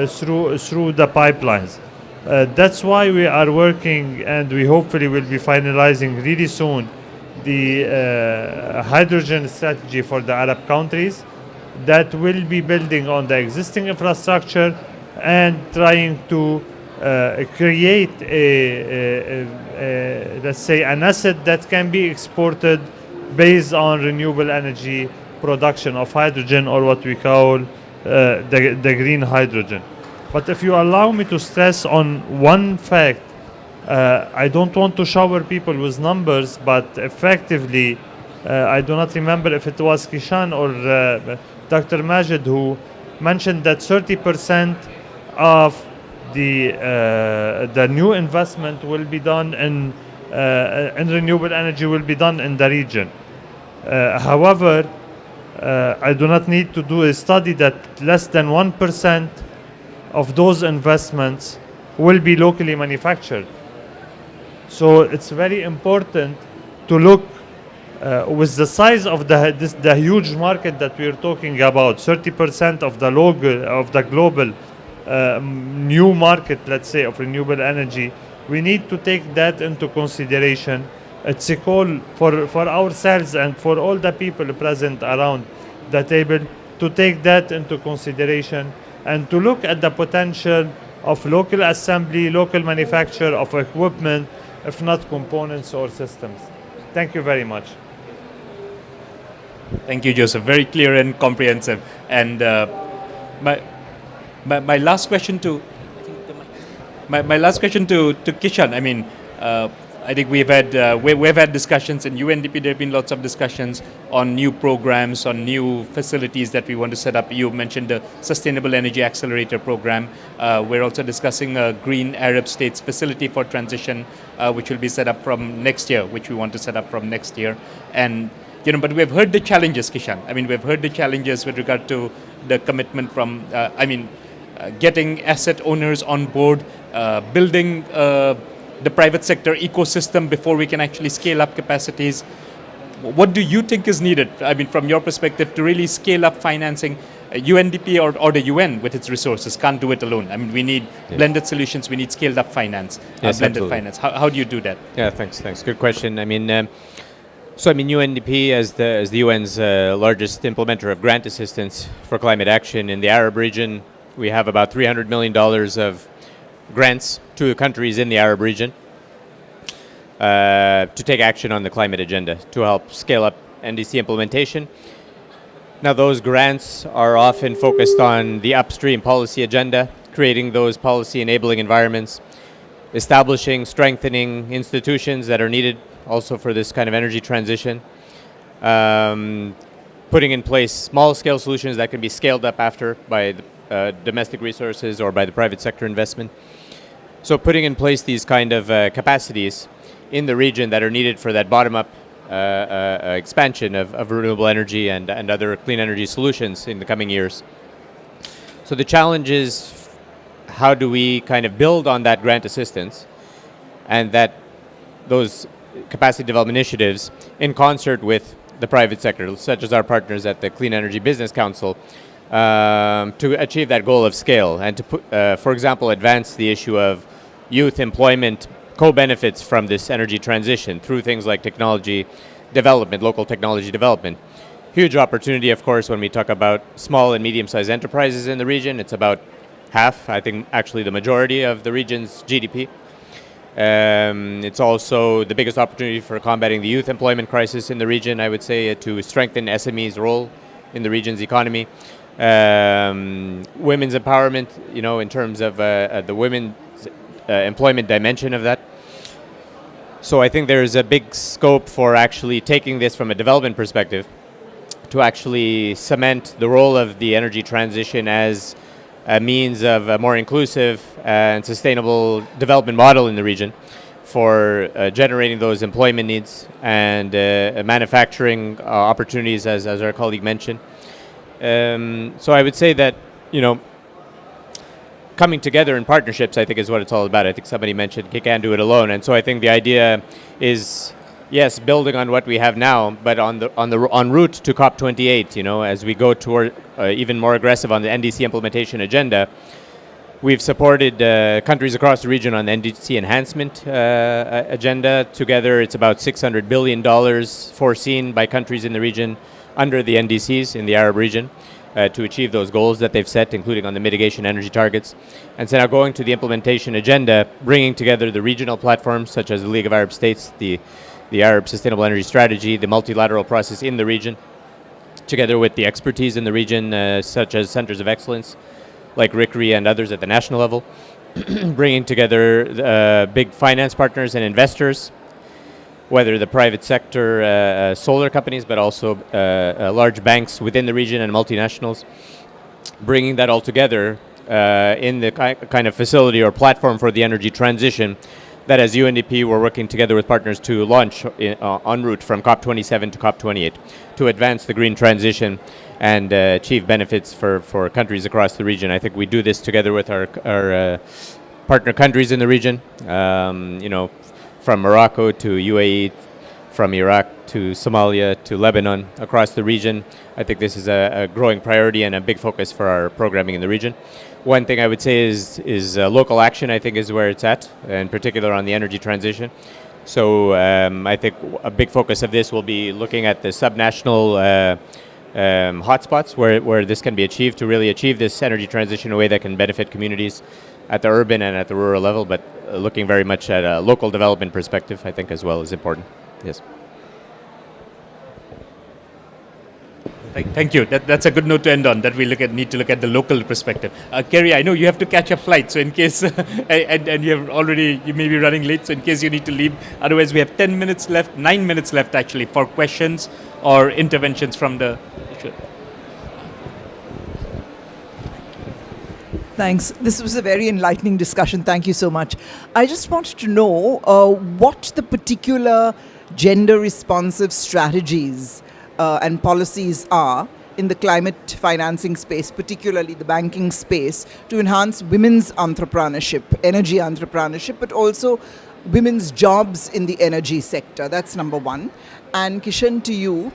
through the pipelines. That's why we are working, and we hopefully will be finalizing really soon the hydrogen strategy for the Arab countries that will be building on the existing infrastructure and trying to create let's say an asset that can be exported based on renewable energy production of hydrogen, or what we call the green hydrogen. But if you allow me to stress on one fact, I don't want to shower people with numbers, but effectively, I do not remember if it was Kishan or Dr. Majid who mentioned that 30% of the new investment will be done in renewable energy will be done in the region. However, I do not need to do a study that less than 1% of those investments will be locally manufactured. So it's very important to look with the size of the huge market that we're talking about, 30% of the global new market, let's say, of renewable energy. We need to take that into consideration. It's a call for ourselves and for all the people present around the table to take that into consideration and to look at the potential of local assembly, local manufacture of equipment, if not components or systems. Thank you very much. Thank you, Joseph. Very clear and comprehensive. And my last question to Kishan. I mean, I think we've had discussions in UNDP. There have been lots of discussions on new programs, on new facilities that we want to set up. You mentioned the Sustainable Energy Accelerator Program. We're also discussing a Green Arab States facility for transition, which will be set up from next year, which we want to set up from next year. And but we've heard the challenges, Kishan. I mean, we've heard the challenges with regard to the commitment from, getting asset owners on board, building the private sector ecosystem before we can actually scale up capacities. What do you think is needed, I mean, from your perspective, to really scale up financing? UNDP or the UN with its resources can't do it alone. I mean, we need blended solutions, we need scaled up finance, yes, blended absolutely. finance. How do you do that? Yeah, thanks. Good question. I mean, UNDP as the UN's largest implementer of grant assistance for climate action in the Arab region, we have about $300 million of grants to countries in the Arab region to take action on the climate agenda to help scale up NDC implementation. Now, those grants are often focused on the upstream policy agenda, creating those policy enabling environments, establishing, strengthening institutions that are needed also for this kind of energy transition, putting in place small-scale solutions that can be scaled up after by domestic resources or by the private sector investment. So putting in place these kind of capacities in the region that are needed for that bottom-up expansion of renewable energy and other clean energy solutions in the coming years. So the challenge is, how do we kind of build on that grant assistance and those capacity development initiatives in concert with the private sector, such as our partners at the Clean Energy Business Council, to achieve that goal of scale and to put, for example, advance the issue of youth employment co-benefits from this energy transition through things like technology development, local technology development. Huge opportunity, of course, when we talk about small and medium-sized enterprises in the region. It's about half, I think, actually the majority of the region's GDP. It's also the biggest opportunity for combating the youth employment crisis in the region, I would say, to strengthen SME's role in the region's economy. Women's empowerment, in terms of the women's employment dimension of that. So I think there's a big scope for actually taking this from a development perspective to actually cement the role of the energy transition as a means of a more inclusive and sustainable development model in the region for generating those employment needs and manufacturing opportunities, as our colleague mentioned. So I would say that, coming together in partnerships, I think, is what it's all about. I think somebody mentioned you can't do it alone, and so I think the idea is, yes, building on what we have now, but en route to COP28. As we go toward even more aggressive on the NDC implementation agenda, we've supported countries across the region on the NDC enhancement agenda. Together, it's about $600 billion foreseen by countries in the region under the NDCs in the Arab region. To achieve those goals that they've set, including on the mitigation energy targets. And so now going to the implementation agenda, bringing together the regional platforms such as the League of Arab States, the Arab Sustainable Energy Strategy, the multilateral process in the region, together with the expertise in the region, such as centers of excellence, like RICRI and others at the national level, bringing together big finance partners and investors, whether the private sector solar companies, but also large banks within the region and multinationals, bringing that all together in the kind of facility or platform for the energy transition that as UNDP we're working together with partners to launch en route from COP27 to COP28 to advance the green transition and achieve benefits for countries across the region. I think we do this together with our partner countries in the region, from Morocco to UAE, from Iraq to Somalia to Lebanon, across the region. I think this is a growing priority and a big focus for our programming in the region. One thing I would say is local action, I think, is where it's at, in particular on the energy transition. So I think a big focus of this will be looking at the subnational hotspots where this can be achieved, to really achieve this energy transition in a way that can benefit communities at the urban and at the rural level, but looking very much at a local development perspective, I think, as well is important. Yes. Thank you. That's a good note to end on, that we need to look at the local perspective. Kerry, I know you have to catch a flight, so in case, and you may be running late, so in case you need to leave, otherwise we have 9 minutes left actually for questions or interventions from the... Thanks. This was a very enlightening discussion. Thank you so much. I just wanted to know what the particular gender-responsive strategies and policies are in the climate financing space, particularly the banking space, to enhance women's entrepreneurship, energy entrepreneurship, but also women's jobs in the energy sector. That's number one. And Kishan, to you,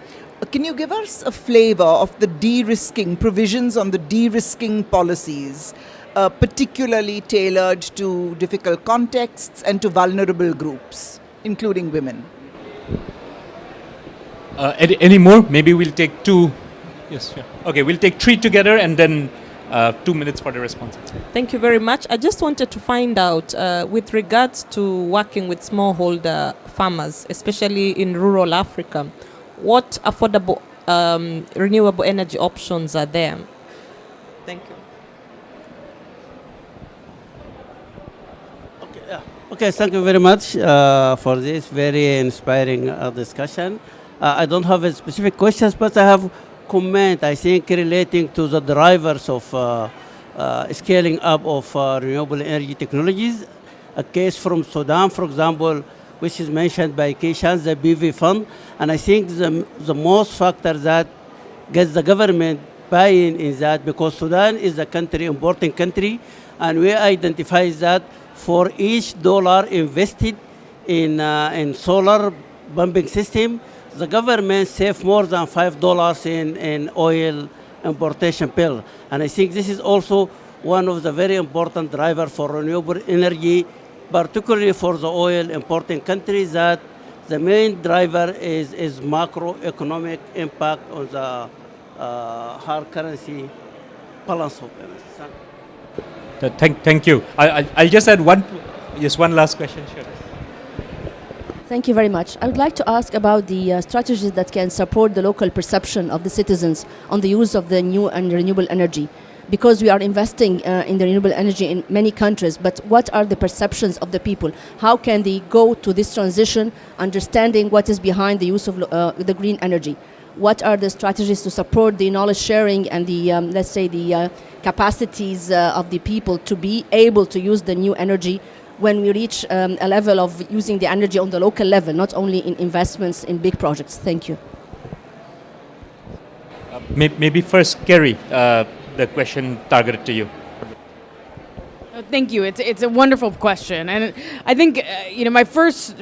can you give us a flavor of the de-risking, provisions on the de-risking policies, particularly tailored to difficult contexts and to vulnerable groups, including women? Any more? Maybe we'll take two. Yes, yeah. Okay, we'll take three together and then 2 minutes for the response. Thank you very much. I just wanted to find out, with regards to working with smallholder farmers, especially in rural Africa, what affordable renewable energy options are there? Thank you. Okay, thank you very much for this very inspiring discussion. I don't have a specific questions, but I have comment, I think, relating to the drivers of scaling up of renewable energy technologies. A case from Sudan, for example, which is mentioned by Kishan, the BV fund. And I think the most factor that gets the government buy-in is that because Sudan is a country, important country, and we identify that for each dollar invested in solar pumping system, the government save more than $5 in oil importation bill. And I think this is also one of the very important driver for renewable energy, particularly for the oil importing countries, that the main driver is macroeconomic impact on the hard currency balance of payments. Thank you. I'll just add one last question. Sure. Thank you very much. I would like to ask about the strategies that can support the local perception of the citizens on the use of the new and renewable energy. Because we are investing in the renewable energy in many countries, but what are the perceptions of the people? How can they go to this transition, understanding what is behind the use of the green energy? What are the strategies to support the knowledge sharing and the, let's say, the capacities of the people to be able to use the new energy when we reach a level of using the energy on the local level, not only in investments in big projects? Thank you. Maybe first, Kerry, the question targeted to you. Thank you. It's a wonderful question, and I think my first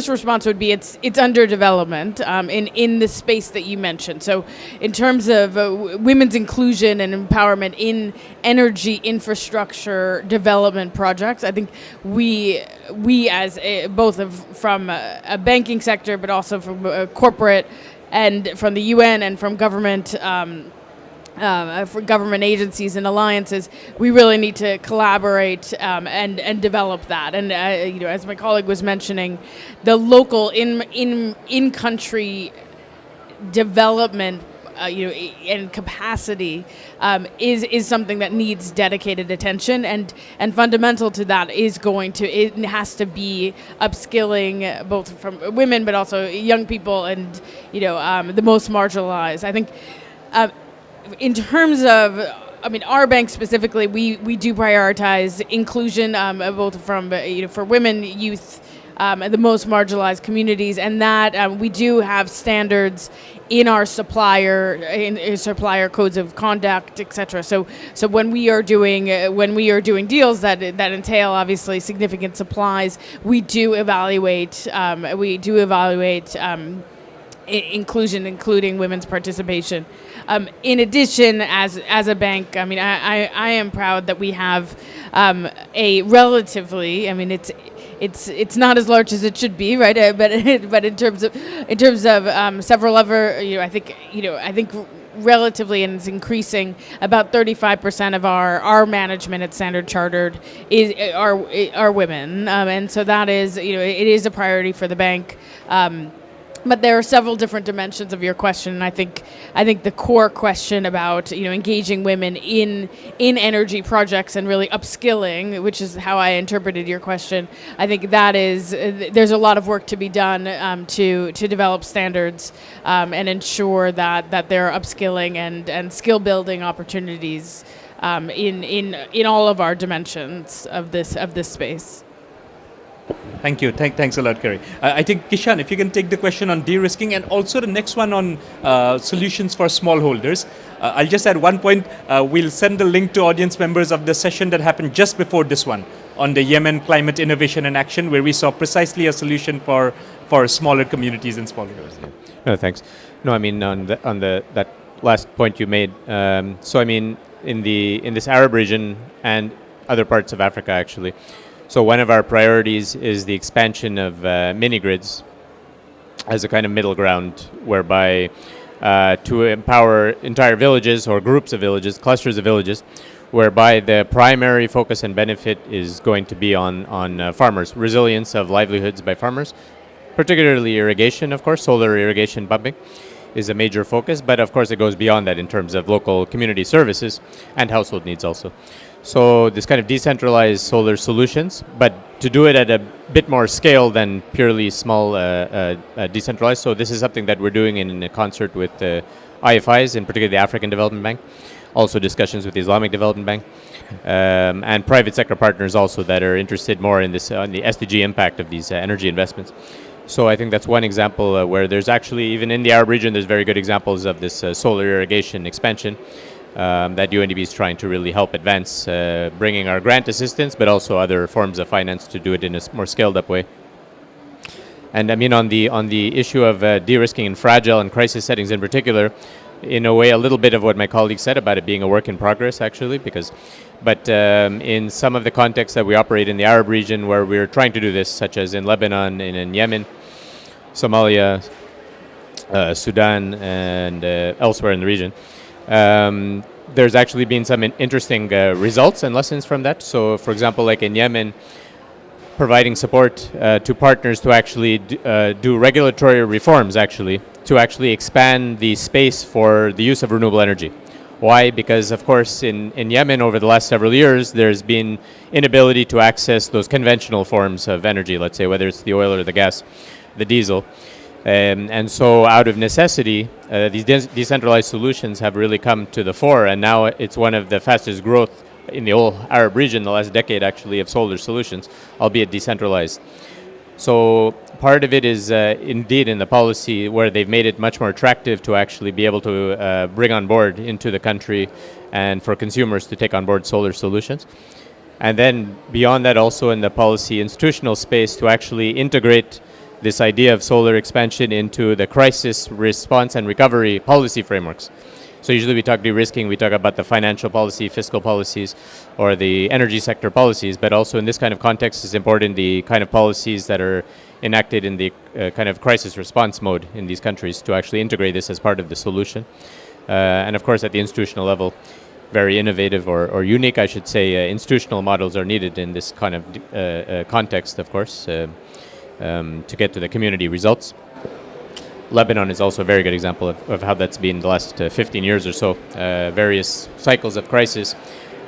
response would be it's under development in the space that you mentioned. So, in terms of women's inclusion and empowerment in energy infrastructure development projects, I think we as both from a banking sector, but also from a corporate and from the UN and from government. For government agencies and alliances, we really need to collaborate and develop that. And as my colleague was mentioning, the local in country development, and capacity is something that needs dedicated attention. And fundamental to that is it has to be upskilling both from women, but also young people and the most marginalized. I think. In terms of, our bank specifically, we do prioritize inclusion, both from for women, youth, the most marginalized communities, and that we do have standards in our supplier codes of conduct, etc. So when we are doing deals that entail obviously significant supplies, we do evaluate inclusion, including women's participation. In addition, as a bank, I am proud that we have a relatively, it's not as large as it should be, right? But in terms of several other, I think relatively, and it's increasing. About 35% of our management at Standard Chartered are women, and so that is it is a priority for the bank. But there are several different dimensions of your question, and I think the core question about engaging women in energy projects and really upskilling, which is how I interpreted your question. I think that is there's a lot of work to be done to develop standards and ensure that there are upskilling and skill building opportunities in all of our dimensions of this space. Thank you. Thanks a lot, Kerry. I think, Kishan, if you can take the question on de-risking and also the next one on solutions for smallholders. I'll just add one point. We'll send the link to audience members of the session that happened just before this one on the Yemen climate innovation and action, where we saw precisely a solution for smaller communities and smallholders. Yeah. No, thanks. No, on that last point you made. In this Arab region and other parts of Africa, actually. So one of our priorities is the expansion of mini grids as a kind of middle ground, whereby to empower entire villages or groups of villages, clusters of villages, whereby the primary focus and benefit is going to be on farmers, resilience of livelihoods by farmers, particularly irrigation, of course, solar irrigation pumping is a major focus, but of course it goes beyond that in terms of local community services and household needs also. So this kind of decentralized solar solutions, but to do it at a bit more scale than purely small decentralized. So this is something that we're doing in concert with IFIs, in particular the African Development Bank, also discussions with the Islamic Development Bank, and private sector partners also that are interested more in this on the SDG impact of these energy investments. So I think that's one example where there's actually, even in the Arab region, there's very good examples of this solar irrigation expansion that UNDP is trying to really help advance, bringing our grant assistance, but also other forms of finance to do it in a more scaled up way. And I mean, on the issue of de-risking in fragile and crisis settings in particular, in a way, a little bit of what my colleague said about it being a work in progress, actually, but in some of the contexts that we operate in the Arab region where we're trying to do this, such as in Lebanon and in Yemen, Somalia, Sudan, and elsewhere in the region, there's actually been some interesting results and lessons from that. So, for example, like in Yemen, providing support to partners to actually do regulatory reforms, actually, to actually expand the space for the use of renewable energy. Why? Because, of course, in Yemen over the last several years, there's been inability to access those conventional forms of energy, let's say, whether it's the oil or the gas, the diesel. And so out of necessity, these decentralized solutions have really come to the fore, and now it's one of the fastest growth in the whole Arab region, the last decade actually, of solar solutions, albeit decentralized. So part of it is indeed in the policy where they've made it much more attractive to actually be able to bring on board into the country and for consumers to take on board solar solutions. And then beyond that, also in the policy institutional space, to actually integrate this idea of solar expansion into the crisis response and recovery policy frameworks. So usually we talk de-risking, we talk about the financial policy, fiscal policies, or the energy sector policies, but also in this kind of context it's important the kind of policies that are enacted in the kind of crisis response mode in these countries to actually integrate this as part of the solution. And of course at the institutional level, very innovative or unique, I should say, institutional models are needed in this kind of context, of course, to get to the community results. Lebanon is also a very good example of how that's been the last 15 years or so, various cycles of crisis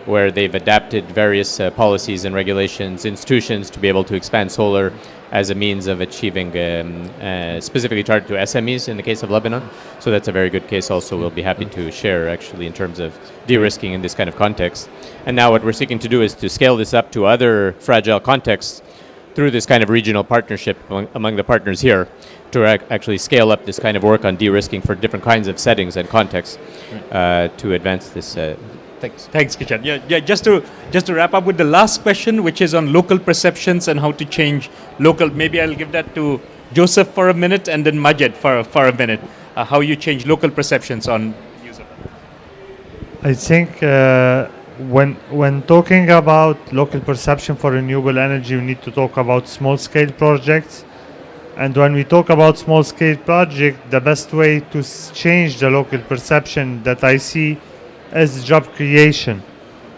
where they've adapted various policies and regulations, institutions to be able to expand solar as a means of achieving, specifically targeted to SMEs in the case of Lebanon. So that's a very good case also we'll be happy to share actually in terms of de-risking in this kind of context. And now what we're seeking to do is to scale this up to other fragile contexts through this kind of regional partnership among the partners here to actually scale up this kind of work on de-risking for different kinds of settings and contexts to advance this. Thanks, Kishan. Yeah. Just to wrap up with the last question, which is on local perceptions and how to change local. Maybe I'll give that to Joseph for a minute, and then Majed for a minute. How you change local perceptions on use of it. I think when talking about local perception for renewable energy, we need to talk about small-scale projects. And when we talk about small-scale project, the best way to change the local perception that I see is job creation.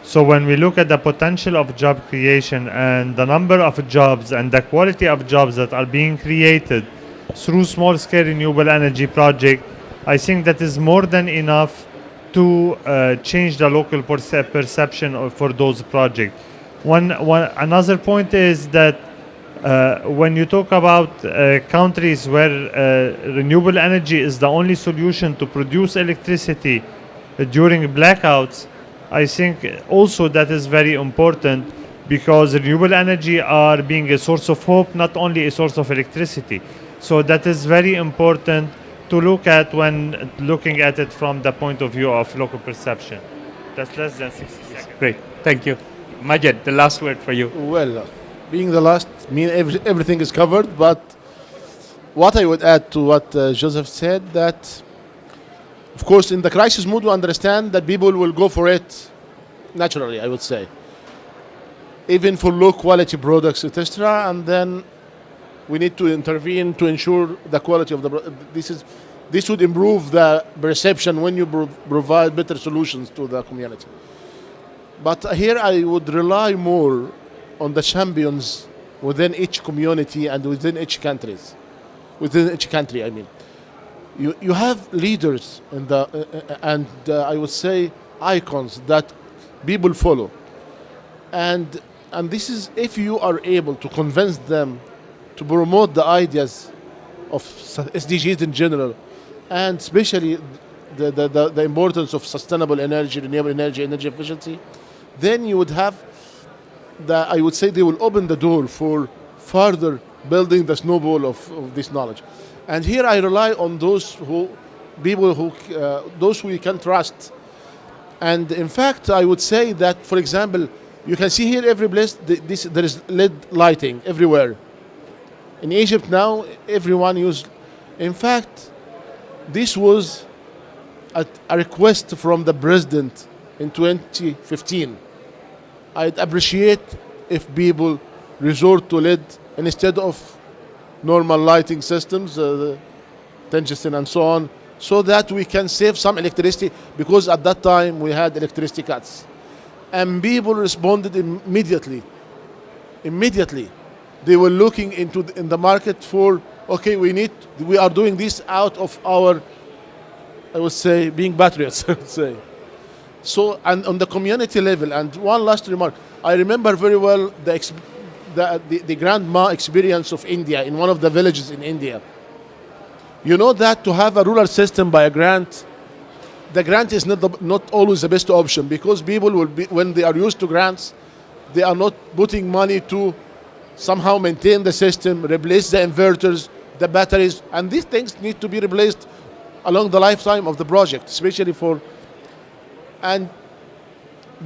So when we look at the potential of job creation and the number of jobs and the quality of jobs that are being created through small-scale renewable energy project, I think that is more than enough to change the local perception for those projects. Another point is that when you talk about countries where renewable energy is the only solution to produce electricity during blackouts, I think also that is very important because renewable energy are being a source of hope, not only a source of electricity. So that is very important to look at when looking at it from the point of view of local perception. That's less than 60 seconds. Great, thank you. Majed, the last word for you. Well, being the last, everything is covered, but what I would add to what Joseph said, that of course in the crisis mood we understand that people will go for it naturally, I would say, even for low quality products, etc. And then we need to intervene to ensure the quality of the this would improve the perception when you provide better solutions to the community. But here I would rely more on the champions within each community and within each country. I mean, you have leaders in and I would say icons that people follow, and this is if you are able to convince them to promote the ideas of SDGs in general, and especially the importance of sustainable energy, renewable energy, energy efficiency, then you would have I would say they will open the door for further building the snowball of this knowledge. And here I rely on those those who we can trust. And in fact, I would say that, for example, you can see here every place there is LED lighting everywhere. In Egypt now, everyone uses. In fact, this was a request from the president in 2015. I'd appreciate if people resort to LED instead of normal lighting systems, tungsten and so on, so that we can save some electricity, because at that time we had electricity cuts. And people responded immediately. Immediately. They were looking in the market for, okay, we are doing this out of our, I would say, being patriots, I would say. So, and on the community level, and one last remark, I remember very well the grandma experience of India in one of the villages in India. You know that to have a rural system by a grant, the grant is not always the best option, because people will be, when they are used to grants, they are not putting money to somehow maintain the system, replace the inverters, the batteries, and these things need to be replaced along the lifetime of the project, especially for. And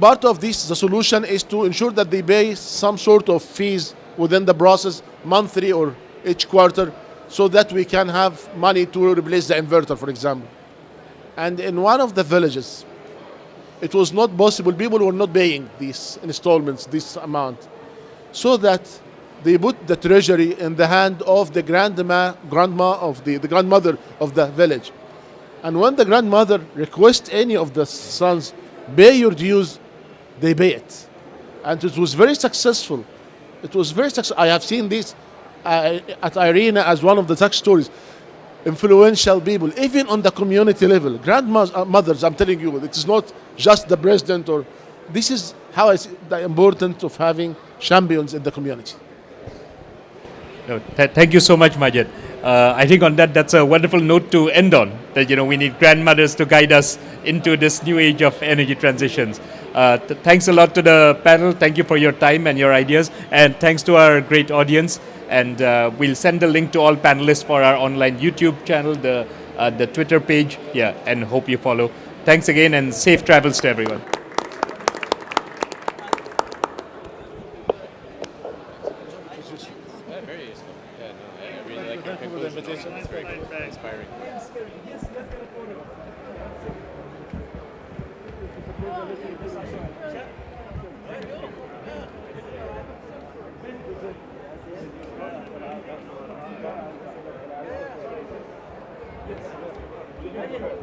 part of this, the solution is to ensure that they pay some sort of fees within the process, monthly or each quarter, so that we can have money to replace the inverter, for example. And in one of the villages, it was not possible. People were not paying these installments, this amount, so that they put the treasury in the hand of the grandmother of the village. And when the grandmother requests any of the sons, pay your dues, they pay it. And it was very successful. It was very successful. I have seen this at Irina as one of the success stories. Influential people, even on the community level, grandmothers, I'm telling you, it is not just the president, or this is how I see the importance of having champions in the community. No, thank you so much, Majid. I think on that's a wonderful note to end on, that we need grandmothers to guide us into this new age of energy transitions. Thanks a lot to the panel. Thank you for your time and your ideas, and thanks to our great audience. And we'll send the link to all panelists for our online YouTube channel, the Twitter page, and hope you follow. Thanks again, and safe travels to everyone. Very useful. Yeah, no, I really like your conclusion. It's very inspiring.